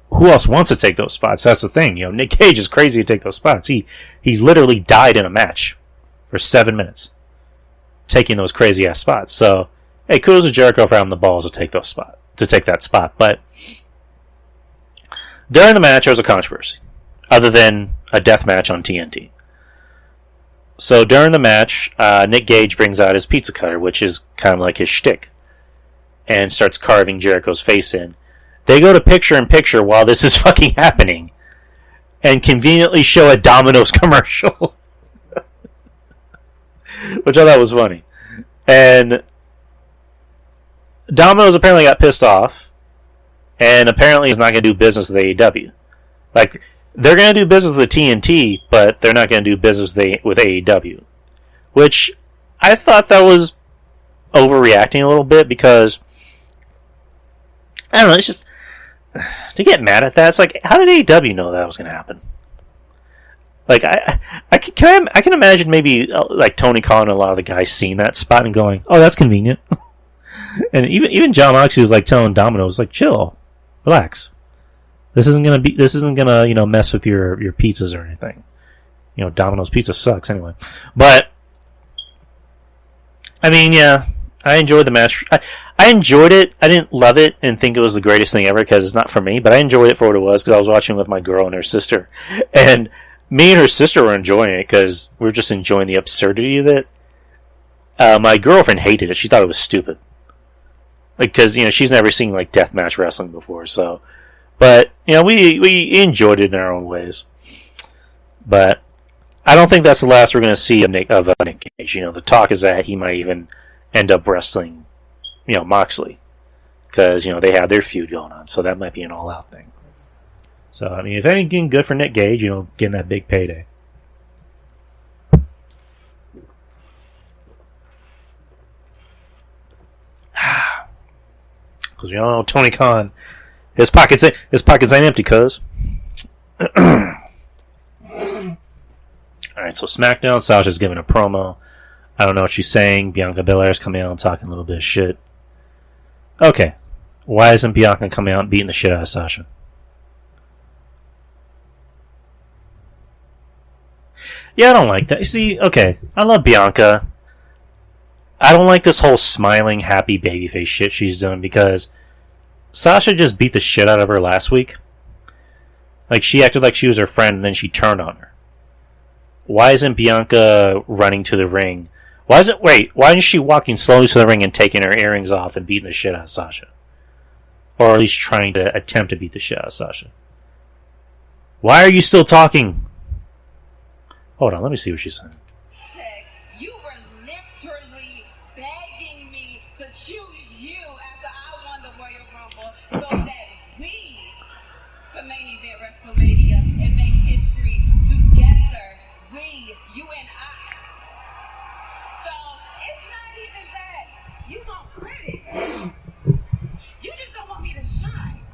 who else wants to take those spots? That's the thing. Nick Cage is crazy to take those spots. He literally died in a match for 7 minutes, taking those crazy ass spots. So, hey, kudos to Jericho for having the balls to take that spot. But during the match, there was a controversy, other than a death match on TNT. So during the match, Nick Gage brings out his pizza cutter, which is kind of like his shtick, and starts carving Jericho's face in. They go to picture-in-picture while this is fucking happening, and conveniently show a Domino's commercial. Which I thought was funny. And Domino's apparently got pissed off, and apparently is not going to do business with AEW. Like, they're going to do business with TNT, but they're not going to do business with AEW. Which, I thought that was overreacting a little bit, because I don't know, it's just, to get mad at that, it's like, how did AEW know that was going to happen? Like, I can imagine maybe, like, Tony Khan and a lot of the guys seeing that spot and going, oh, that's convenient. And even John Moxley was, like, telling Domino's, like, chill, relax. This isn't gonna, mess with your pizzas or anything. Domino's pizza sucks anyway. But, I mean, yeah, I enjoyed the match. I enjoyed it. I didn't love it and think it was the greatest thing ever, because it's not for me, but I enjoyed it for what it was, because I was watching with my girl and her sister. And me and her sister were enjoying it, because we were just enjoying the absurdity of it. My girlfriend hated it. She thought it was stupid. Like, because, she's never seen, like, deathmatch wrestling before, so. But, we enjoyed it in our own ways. But I don't think that's the last we're going to see of Nick Gage. The talk is that he might even end up wrestling Moxley, because they have their feud going on, so that might be an all-out thing. So I mean, if anything, good for Nick Gage, getting that big payday. Because we all know Tony Khan, his pockets ain't empty, cuz. Alright, so SmackDown, Sasha's giving a promo. I don't know what she's saying. Bianca Belair's coming out and talking a little bit of shit. Okay. Why isn't Bianca coming out and beating the shit out of Sasha? Yeah, I don't like that. You see, okay, I love Bianca. I don't like this whole smiling, happy babyface shit she's doing, because Sasha just beat the shit out of her last week. Like, she acted like she was her friend, and then she turned on her. Why isn't Bianca running to the ring? Why isn't she walking slowly to the ring and taking her earrings off and beating the shit out of Sasha? Or at least trying to attempt to beat the shit out of Sasha. Why are you still talking? Hold on, let me see what she's saying. You were literally begging me to choose you after I won the Royal Rumble so that we could main event WrestleMania and make history together. We, you and I. So it's not even that you want credit. You just don't want me to shine.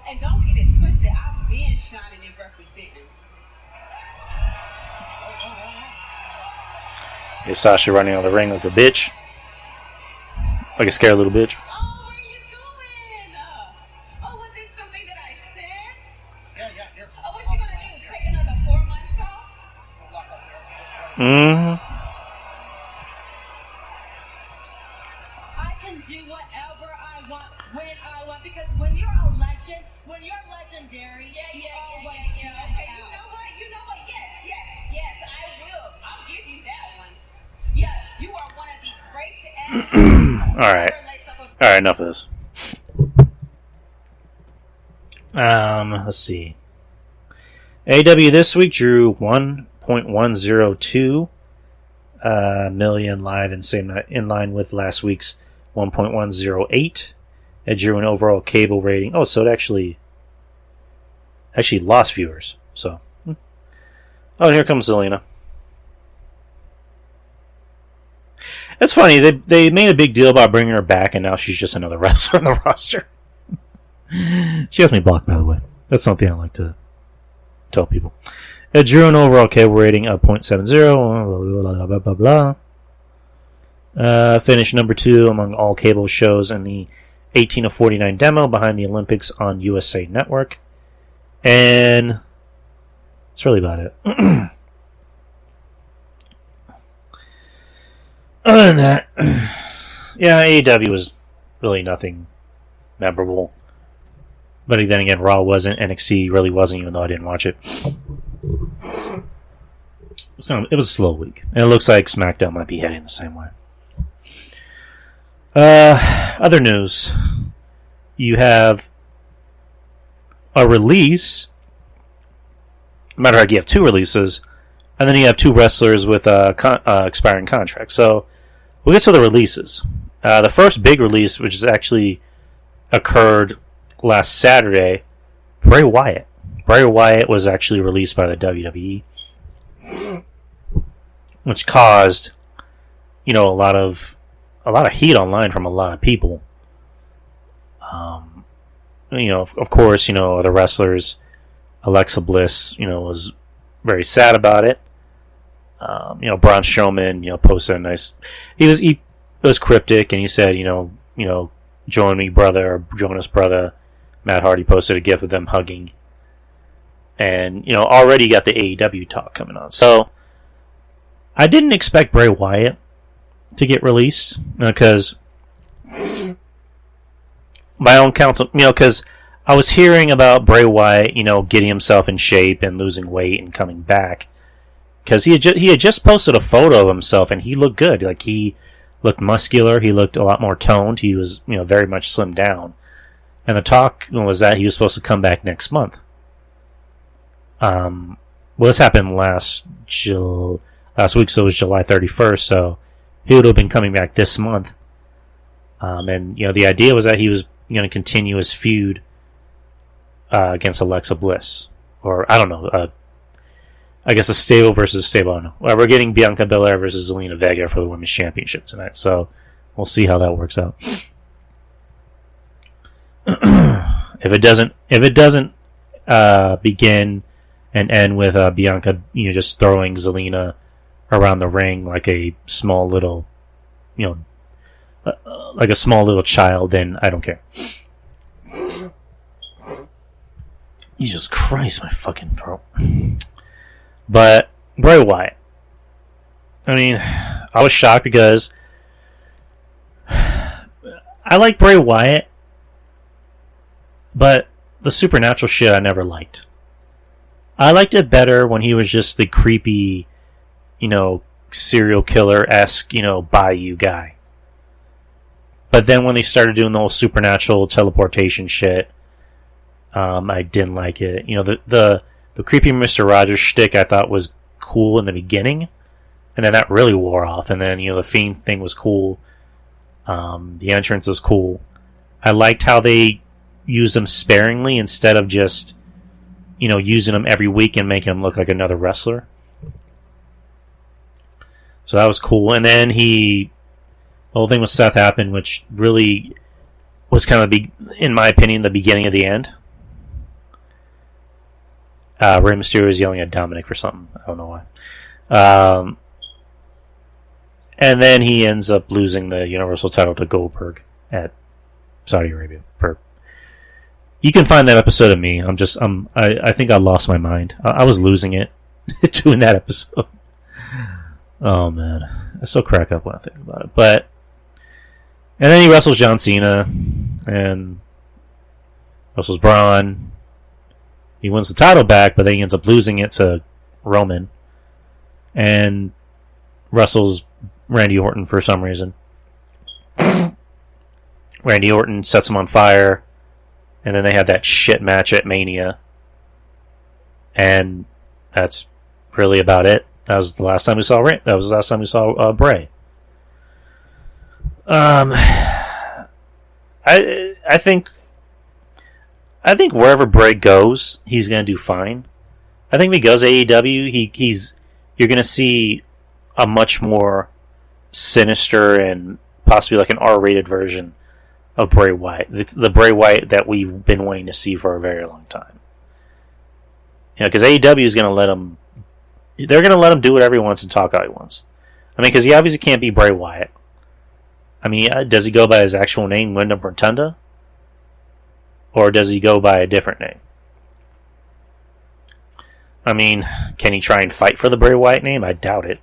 And don't get it twisted, I've been shining and representing. Is Sasha running on the ring like a bitch? Like a scared little bitch? Oh, where are you going? Oh, was this something that I said? Yeah. Oh, what you gonna do? Take another 4 months off? Mm-hmm. I can do whatever I want when I want, because when you're a legend, when you're legendary, yeah. Okay, you know what? Yes, I will. I'll give you that one. Yeah, you are one of the great Alright, enough of this. Let's see. AEW this week drew 1.102 million live in line with last week's 1.108. It drew an overall cable rating. Oh, so it actually lost viewers. So, oh, here comes Zelina. It's funny, they made a big deal about bringing her back, and now she's just another wrestler on the roster. She has me blocked, by the way. That's something I like to tell people. It drew an overall cable rating of 0.70, blah, blah, blah, blah. Finished number 2 among all cable shows in the 18 to 49 demo behind the Olympics on USA Network. And that's really about it. Other than that, yeah, AEW was really nothing memorable. But then again, Raw wasn't, NXT really wasn't, even though I didn't watch it. It was a slow week. And it looks like SmackDown might be heading the same way. Other news. You have a release. Matter of fact, you have 2 releases. And then you have 2 wrestlers with expiring contracts. So, we'll get to the releases. The first big release, which has actually occurred last Saturday, Bray Wyatt. Bray Wyatt was actually released by the WWE, which caused, a lot of heat online from a lot of people. Of course, the wrestlers, Alexa Bliss, was very sad about it. Braun Strowman, posted a nice. He was cryptic, and he said, join me, brother, or join us, brother. Matt Hardy posted a gif of them hugging, and already got the AEW talk coming on. So I didn't expect Bray Wyatt to get released because my own counsel, because I was hearing about Bray Wyatt, getting himself in shape and losing weight and coming back. Because he had just posted a photo of himself, and he looked good. Like, he looked muscular. He looked a lot more toned. He was, very much slimmed down. And the talk was that he was supposed to come back next month. Well, this happened last week, so it was July 31st. So he would have been coming back this month. And the idea was that he was going to continue his feud against Alexa Bliss, or I don't know. I guess a stable versus a stable. I don't know. Well, we're getting Bianca Belair versus Zelina Vega for the women's championship tonight, so we'll see how that works out. If it doesn't begin and end with Bianca, just throwing Zelina around the ring like a small little, like a small little child, then I don't care. Jesus Christ, my fucking throat. But Bray Wyatt. I mean, I was shocked because I like Bray Wyatt, but the supernatural shit I never liked. I liked it better when he was just the creepy, serial killer-esque, bayou guy. But then when they started doing the whole supernatural teleportation shit, I didn't like it. The creepy Mr. Rogers shtick I thought was cool in the beginning, and then that really wore off. And then the Fiend thing was cool. The entrance was cool. I liked how they used them sparingly instead of just using them every week and making him look like another wrestler. So that was cool. And then the whole thing with Seth happened, which really was kind of, in my opinion, the beginning of the end. Rey Mysterio is yelling at Dominic for something. I don't know why. And then he ends up losing the Universal title to Goldberg at Saudi Arabia. You can find that episode of me. I think I lost my mind. I was losing it doing that episode. Oh man, I still crack up when I think about it. And then he wrestles John Cena and wrestles Braun. He wins the title back, but then he ends up losing it to Roman and wrestles Randy Orton for some reason. Randy Orton sets him on fire, and then they have that shit match at Mania, and that's really about it. That was the last time we saw Bray. I think wherever Bray goes, he's going to do fine. I think if he goes to AEW, you're going to see a much more sinister and possibly like an R-rated version of Bray Wyatt. The Bray Wyatt that we've been wanting to see for a very long time. Because AEW is going to let him... They're going to let him do whatever he wants and talk how he wants. I mean, because he obviously can't be Bray Wyatt. I mean, does he go by his actual name, Wyndham Rotunda? Or does he go by a different name? I mean, can he try and fight for the Bray Wyatt name? I doubt it.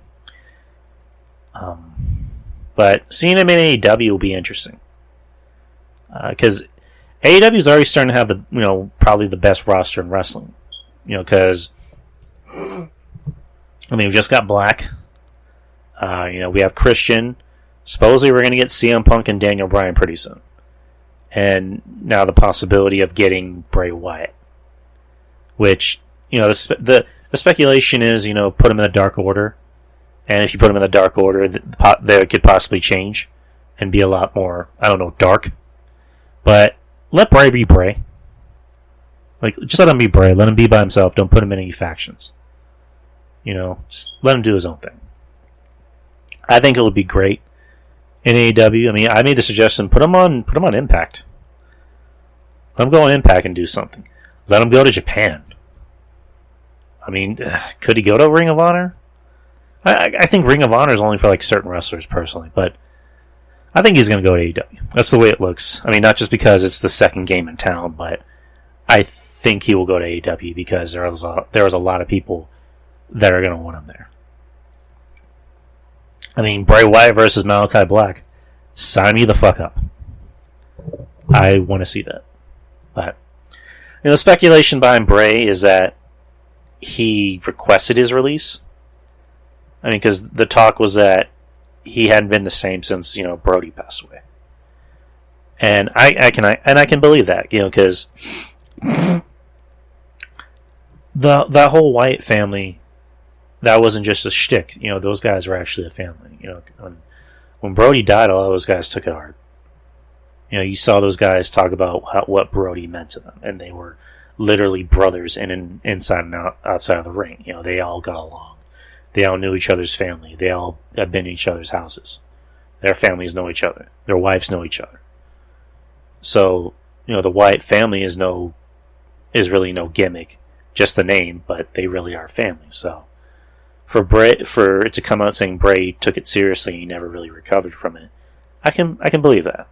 But seeing him in AEW will be interesting. Because AEW is already starting to have probably the best roster in wrestling. Because we just got Black. We have Christian. Supposedly we're going to get CM Punk and Daniel Bryan pretty soon. And now the possibility of getting Bray Wyatt. Which, the speculation is, put him in the Dark Order. And if you put him in the Dark Order, they could possibly change and be a lot more, dark. But let Bray be Bray. Just let him be Bray. Let him be by himself. Don't put him in any factions. Just let him do his own thing. I think it would be great in AEW. I mean, I made the suggestion: put him on Impact. Let him go on Impact and do something. Let him go to Japan. I mean, could he go to Ring of Honor? I think Ring of Honor is only for certain wrestlers, personally, but I think he's going to go to AEW. That's the way it looks. I mean, not just because it's the second game in town, but I think he will go to AEW because there was a lot of people that are going to want him there. I mean, Bray Wyatt versus Malachi Black. Sign me the fuck up. I want to see that. But the speculation behind Bray is that he requested his release. I mean, because the talk was that he hadn't been the same since Brody passed away, and I can believe that because the whole Wyatt family, that wasn't just a shtick. Those guys were actually a family. When Brody died, all those guys took it hard. You saw those guys talk about what Brody meant to them, and they were literally brothers inside and outside of the ring. They all got along. They all knew each other's family. They all have been in each other's houses. Their families know each other. Their wives know each other. So, the Wyatt family is really no gimmick, just the name, but they really are family. So, for it to come out saying Bray took it seriously and he never really recovered from it, I can believe that.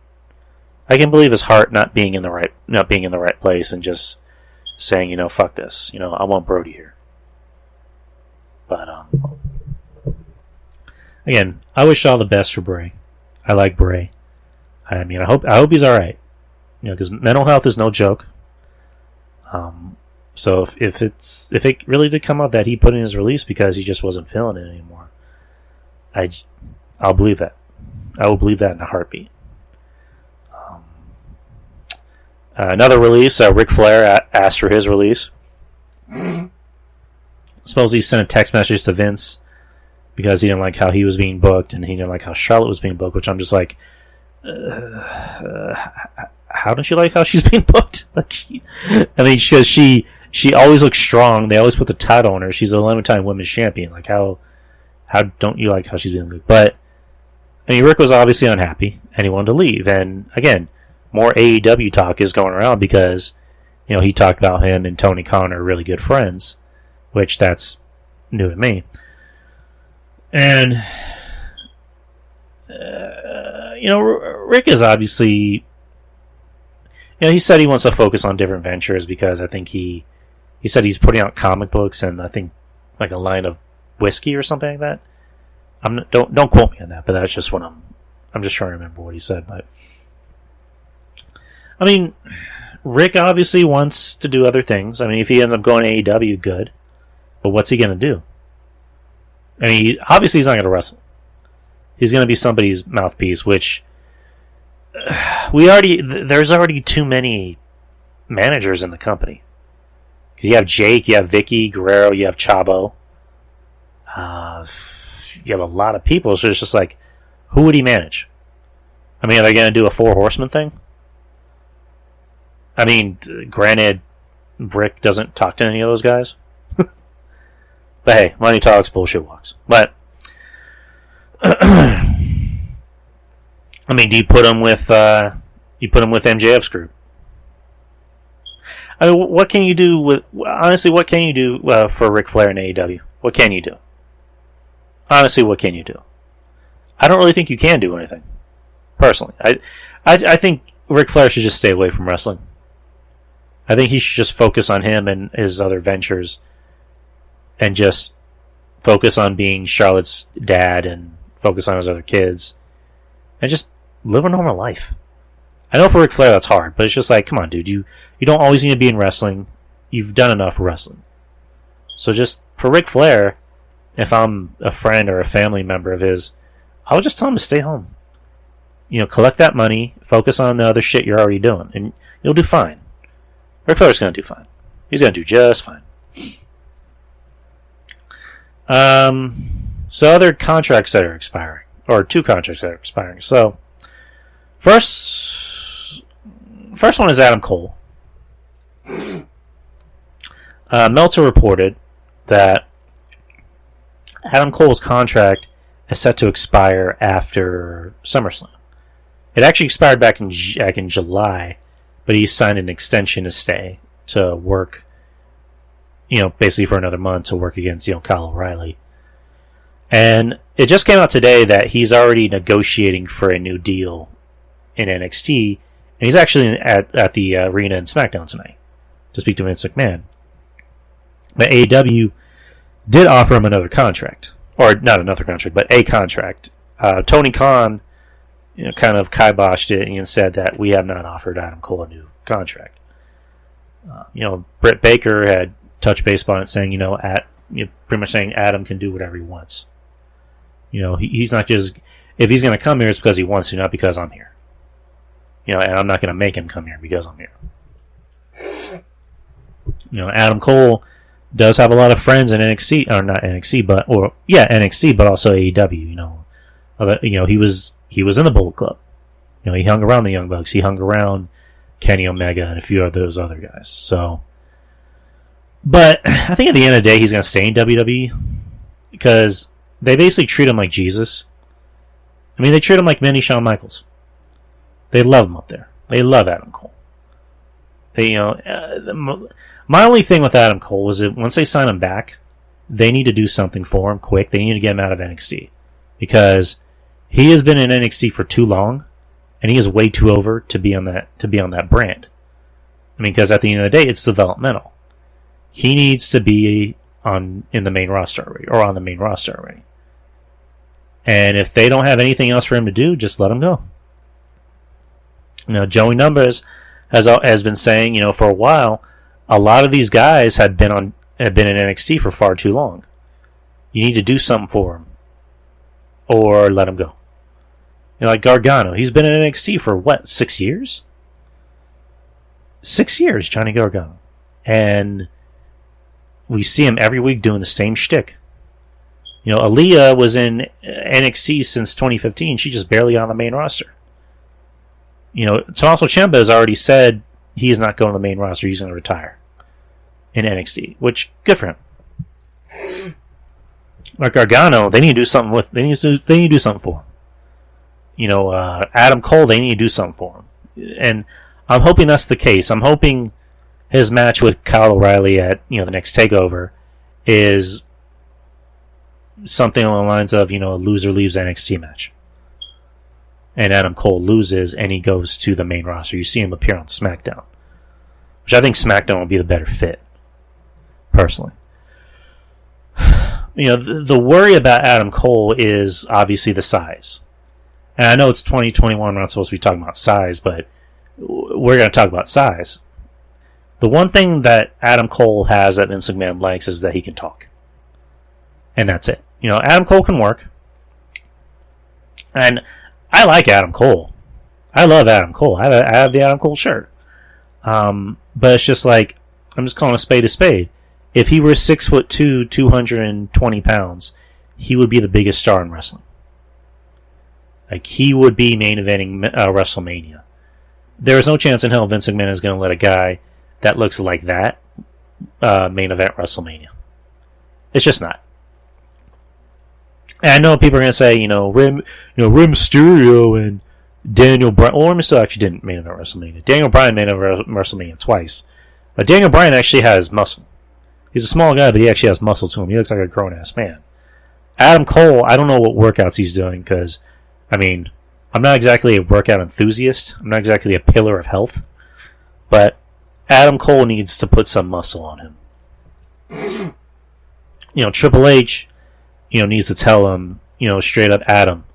I can believe his heart not being in the right place and just saying, fuck this. I want Brody here. But again, I wish all the best for Bray. I like Bray. I hope he's all right. Because mental health is no joke. So if it really did come out that he put in his release because he just wasn't feeling it anymore, I'll believe that. I will believe that in a heartbeat. Another release, Ric Flair asked for his release. Suppose he sent a text message to Vince because he didn't like how he was being booked and he didn't like how Charlotte was being booked, which I'm just like, how don't you like how she's being booked? Because she always looks strong. They always put the title on her. She's a 11-time women's champion. Like, how don't you like how she's being booked? But Rick was obviously unhappy and he wanted to leave. And again, more AEW talk is going around because he talked about him and Tony Khan are really good friends, which that's new to me. And Rick is obviously, he said he wants to focus on different ventures because I think he said he's putting out comic books and I think like a line of whiskey or something like that. Don't quote me on that, but that's just what I'm just trying to remember what he said. But Rick obviously wants to do other things. If he ends up going to AEW, good. But what's he going to do? Obviously he's not going to wrestle. He's going to be somebody's mouthpiece, which there's already too many managers in the company. Because you have Jake, you have Vicky, Guerrero, you have Chavo. You have a lot of people, so it's just like, who would he manage? Are they going to do a 4 horseman thing? Granted, Rick doesn't talk to any of those guys. But hey, money talks, bullshit walks. But do you put him with MJF's group? What can you do for Ric Flair and AEW? What can you do? Honestly, what can you do? I don't really think you can do anything. Personally, I think Ric Flair should just stay away from wrestling. I think he should just focus on him and his other ventures and just focus on being Charlotte's dad and focus on his other kids and just live a normal life. I know for Ric Flair that's hard, but it's just like, come on, dude, you don't always need to be in wrestling. You've done enough wrestling. So just for Ric Flair, if I'm a friend or a family member of his, I would just tell him to stay home. Collect that money, focus on the other shit you're already doing, and you'll do fine. Ric Flair's going to do fine. He's going to do just fine. So other contracts that are expiring, or 2 contracts that are expiring. So first one is Adam Cole. Meltzer reported that Adam Cole's contract is set to expire after SummerSlam. It actually expired back in July, but he signed an extension to stay to work, basically for another month to work against, Kyle O'Reilly. And it just came out today that he's already negotiating for a new deal in NXT, and he's actually at the arena in SmackDown tonight to speak to Vince McMahon. But AEW did offer him another contract, or not another contract, but a contract. Tony Khan, kind of kiboshed it and said that we have not offered Adam Cole a new contract. Britt Baker had touched base on it, saying, pretty much saying Adam can do whatever he wants. He's not just, if he's going to come here, it's because he wants to, not because I'm here. And I'm not going to make him come here because I'm here. Adam Cole does have a lot of friends in NXT, or not NXT, NXT, but also AEW. He was in the Bullet Club. He hung around the Young Bucks. He hung around Kenny Omega and a few of those other guys. So, but I think at the end of the day, he's going to stay in WWE because they basically treat him like Jesus. I mean, they treat him like mini Shawn Michaels. They love him up there. They love Adam Cole. My only thing with Adam Cole is that once they sign him back, they need to do something for him quick. They need to get him out of NXT because he has been in NXT for too long, and he is way too over to be on that brand. I mean, because at the end of the day, it's developmental. He needs to be in the main roster already, or on the main roster already. And if they don't have anything else for him to do, just let him go. Joey Numbers has been saying, for a while, a lot of these guys have been in NXT for far too long. You need to do something for them, or let them go. Like Gargano, he's been in NXT for 6 years? 6 years, Johnny Gargano, and we see him every week doing the same shtick. Aaliyah was in NXT since 2015. She's just barely on the main roster. Tommaso Ciampa has already said he is not going to the main roster. He's going to retire in NXT, which good for him. Like Gargano, they need to do something with. They need to do something for him. Adam Cole, they need to do something for him, and I'm hoping that's the case. I'm hoping his match with Kyle O'Reilly at the next Takeover is something along the lines of a loser leaves NXT match. And Adam Cole loses, and he goes to the main roster. You see him appear on SmackDown, which I think SmackDown will be the better fit, personally. The worry about Adam Cole is obviously the size. And I know it's 2021, we're not supposed to be talking about size, but we're going to talk about size. The one thing that Adam Cole has that Vince McMahon likes is that he can talk. And that's it. Adam Cole can work. And I like Adam Cole. I love Adam Cole. I have the Adam Cole shirt. But it's just like, I'm just calling a spade. If he were 6'2", 220 pounds, he would be the biggest star in wrestling. Like, he would be main eventing WrestleMania. There is no chance in hell Vince McMahon is going to let a guy that looks like that main event WrestleMania. It's just not. And I know people are going to say, Rey Mysterio and Daniel Bryan. Well, Rey Mysterio actually didn't main event WrestleMania. Daniel Bryan main event WrestleMania twice. But Daniel Bryan actually has muscle. He's a small guy, but he actually has muscle to him. He looks like a grown-ass man. Adam Cole, I don't know what workouts he's doing because, I'm not exactly a workout enthusiast. I'm not exactly a pillar of health. But Adam Cole needs to put some muscle on him. Triple H, needs to tell him, straight up, Adam,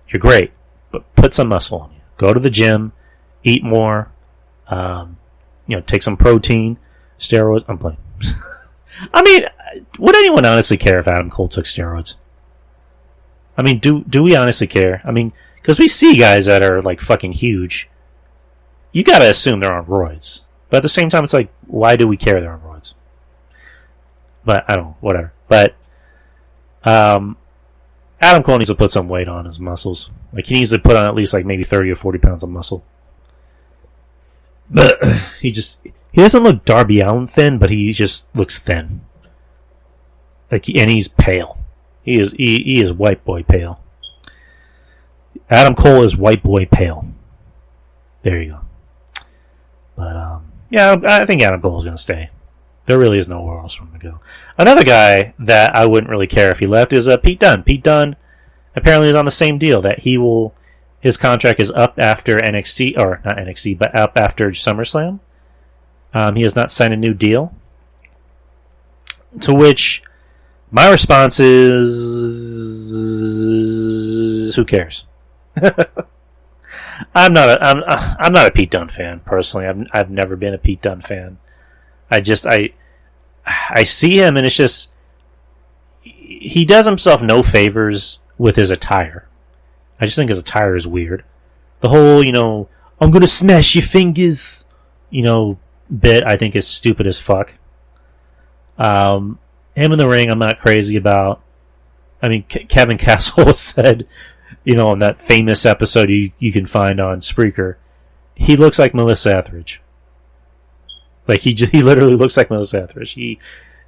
you're great, but put some muscle on you. Go to the gym, eat more, take some protein, steroids. I'm playing. Would anyone honestly care if Adam Cole took steroids? Do we honestly care? Because we see guys that are like fucking huge. You gotta assume they're on roids. But at the same time, it's like, why do we care they're on roids? But I don't know, whatever. But Adam Cole needs to put some weight on his muscles. Like, he needs to put on at least like maybe 30 or 40 pounds of muscle. But he doesn't look Darby Allin thin, but he just looks thin. And he's pale. He is white boy pale. Adam Cole is white boy pale. There you go. But I think Adam Cole is going to stay. There really is nowhere else for him to go. Another guy that I wouldn't really care if he left is Pete Dunne. Pete Dunne apparently is on the same deal that his contract is up after NXT, or not NXT, but up after SummerSlam. He has not signed a new deal. To which my response is, who cares? I'm not a Pete Dunne fan personally. I've never been a Pete Dunne fan. I see him, and it's just, he does himself no favors with his attire. I just think his attire is weird. The whole, I'm gonna smash your fingers, bit, I think is stupid as fuck. Him in the ring, I'm not crazy about. Kevin Castle said in that famous episode you can find on Spreaker, he looks like Melissa Etheridge. Like he literally looks like Melissa Etheridge.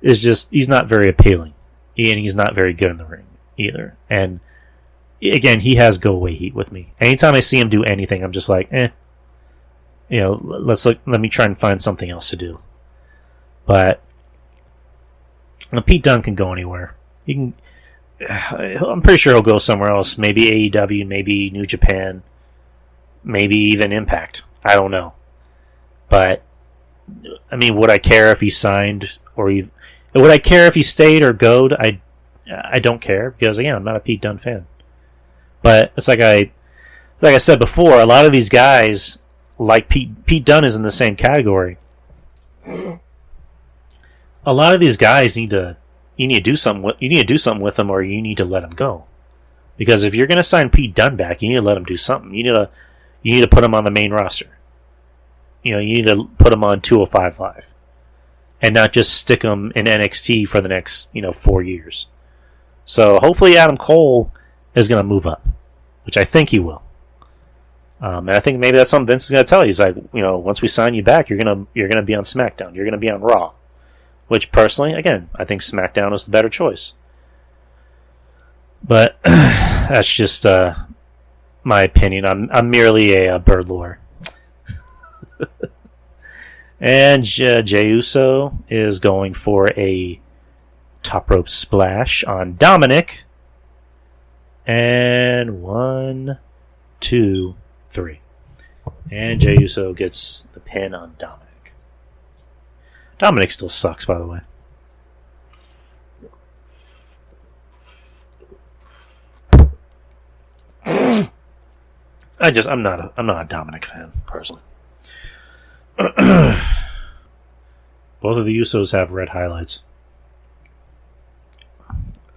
He's not very appealing, and he's not very good in the ring either. And again, he has go away heat with me. Anytime I see him do anything, I'm just like, let me try and find something else to do. But Pete Dunne can go anywhere. I'm pretty sure he'll go somewhere else. Maybe AEW, maybe New Japan, maybe even Impact. I don't know. But I mean, would I care if he signed would I care if he stayed or goed? I don't care because again, I'm not a Pete Dunne fan. But it's like I said before, a lot of these guys, like Pete Dunne, is in the same category. A lot of these guys you need to do something with them, or you need to let them go. Because if you're going to sign Pete Dunne back, you need to let him do something. You need to put him on the main roster. You need to put him on 205 Live, and not just stick him in NXT for the next 4 years. So hopefully Adam Cole is going to move up, which I think he will. And I think maybe that's something Vince is going to tell you. He's like, once we sign you back, you're gonna be on SmackDown. You're going to be on Raw. Which, personally, again, I think SmackDown is the better choice. But that's just my opinion. I'm merely a bird lore. And Jey Uso is going for a top rope splash on Dominic. And 1, 2, 3. And Jey Uso gets the pin on Dominic. Dominic still sucks, by the way. I'm not a Dominic fan, personally. Both of the Usos have red highlights.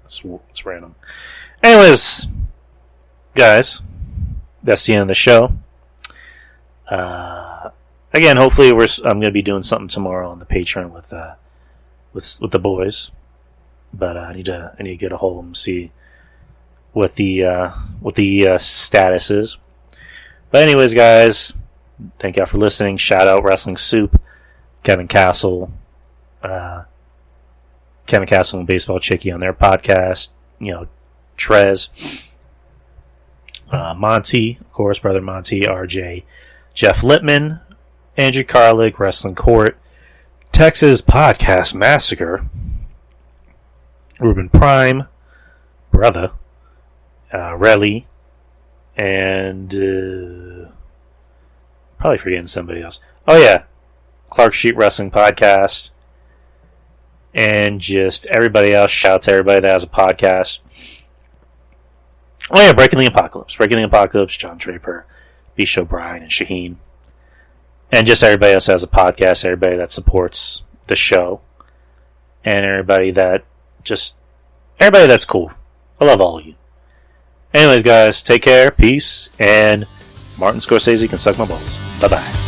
It's random. Anyways, guys, that's the end of the show. Again, hopefully I'm going to be doing something tomorrow on the Patreon with the boys, but I need to get a hold of them, see what the status is. But anyways, guys, thank y'all for listening. Shout out Wrestling Soup, Kevin Castle and Baseball Chicky on their podcast. Trez, Monty, of course, brother Monty, RJ, Jeff Littman, Andrew Carlick, Wrestling Court, Texas Podcast Massacre, Ruben Prime, brother, Relly, and probably forgetting somebody else. Oh yeah, Clark Street Wrestling Podcast, and just everybody else. Shout out to everybody that has a podcast. Oh yeah, Breaking the Apocalypse, John Draper, Bisho O'Brien, and Shaheen. And just everybody else has a podcast, everybody that supports the show, and everybody that's cool. I love all of you. Anyways, guys, take care, peace, and Martin Scorsese can suck my balls. Bye-bye.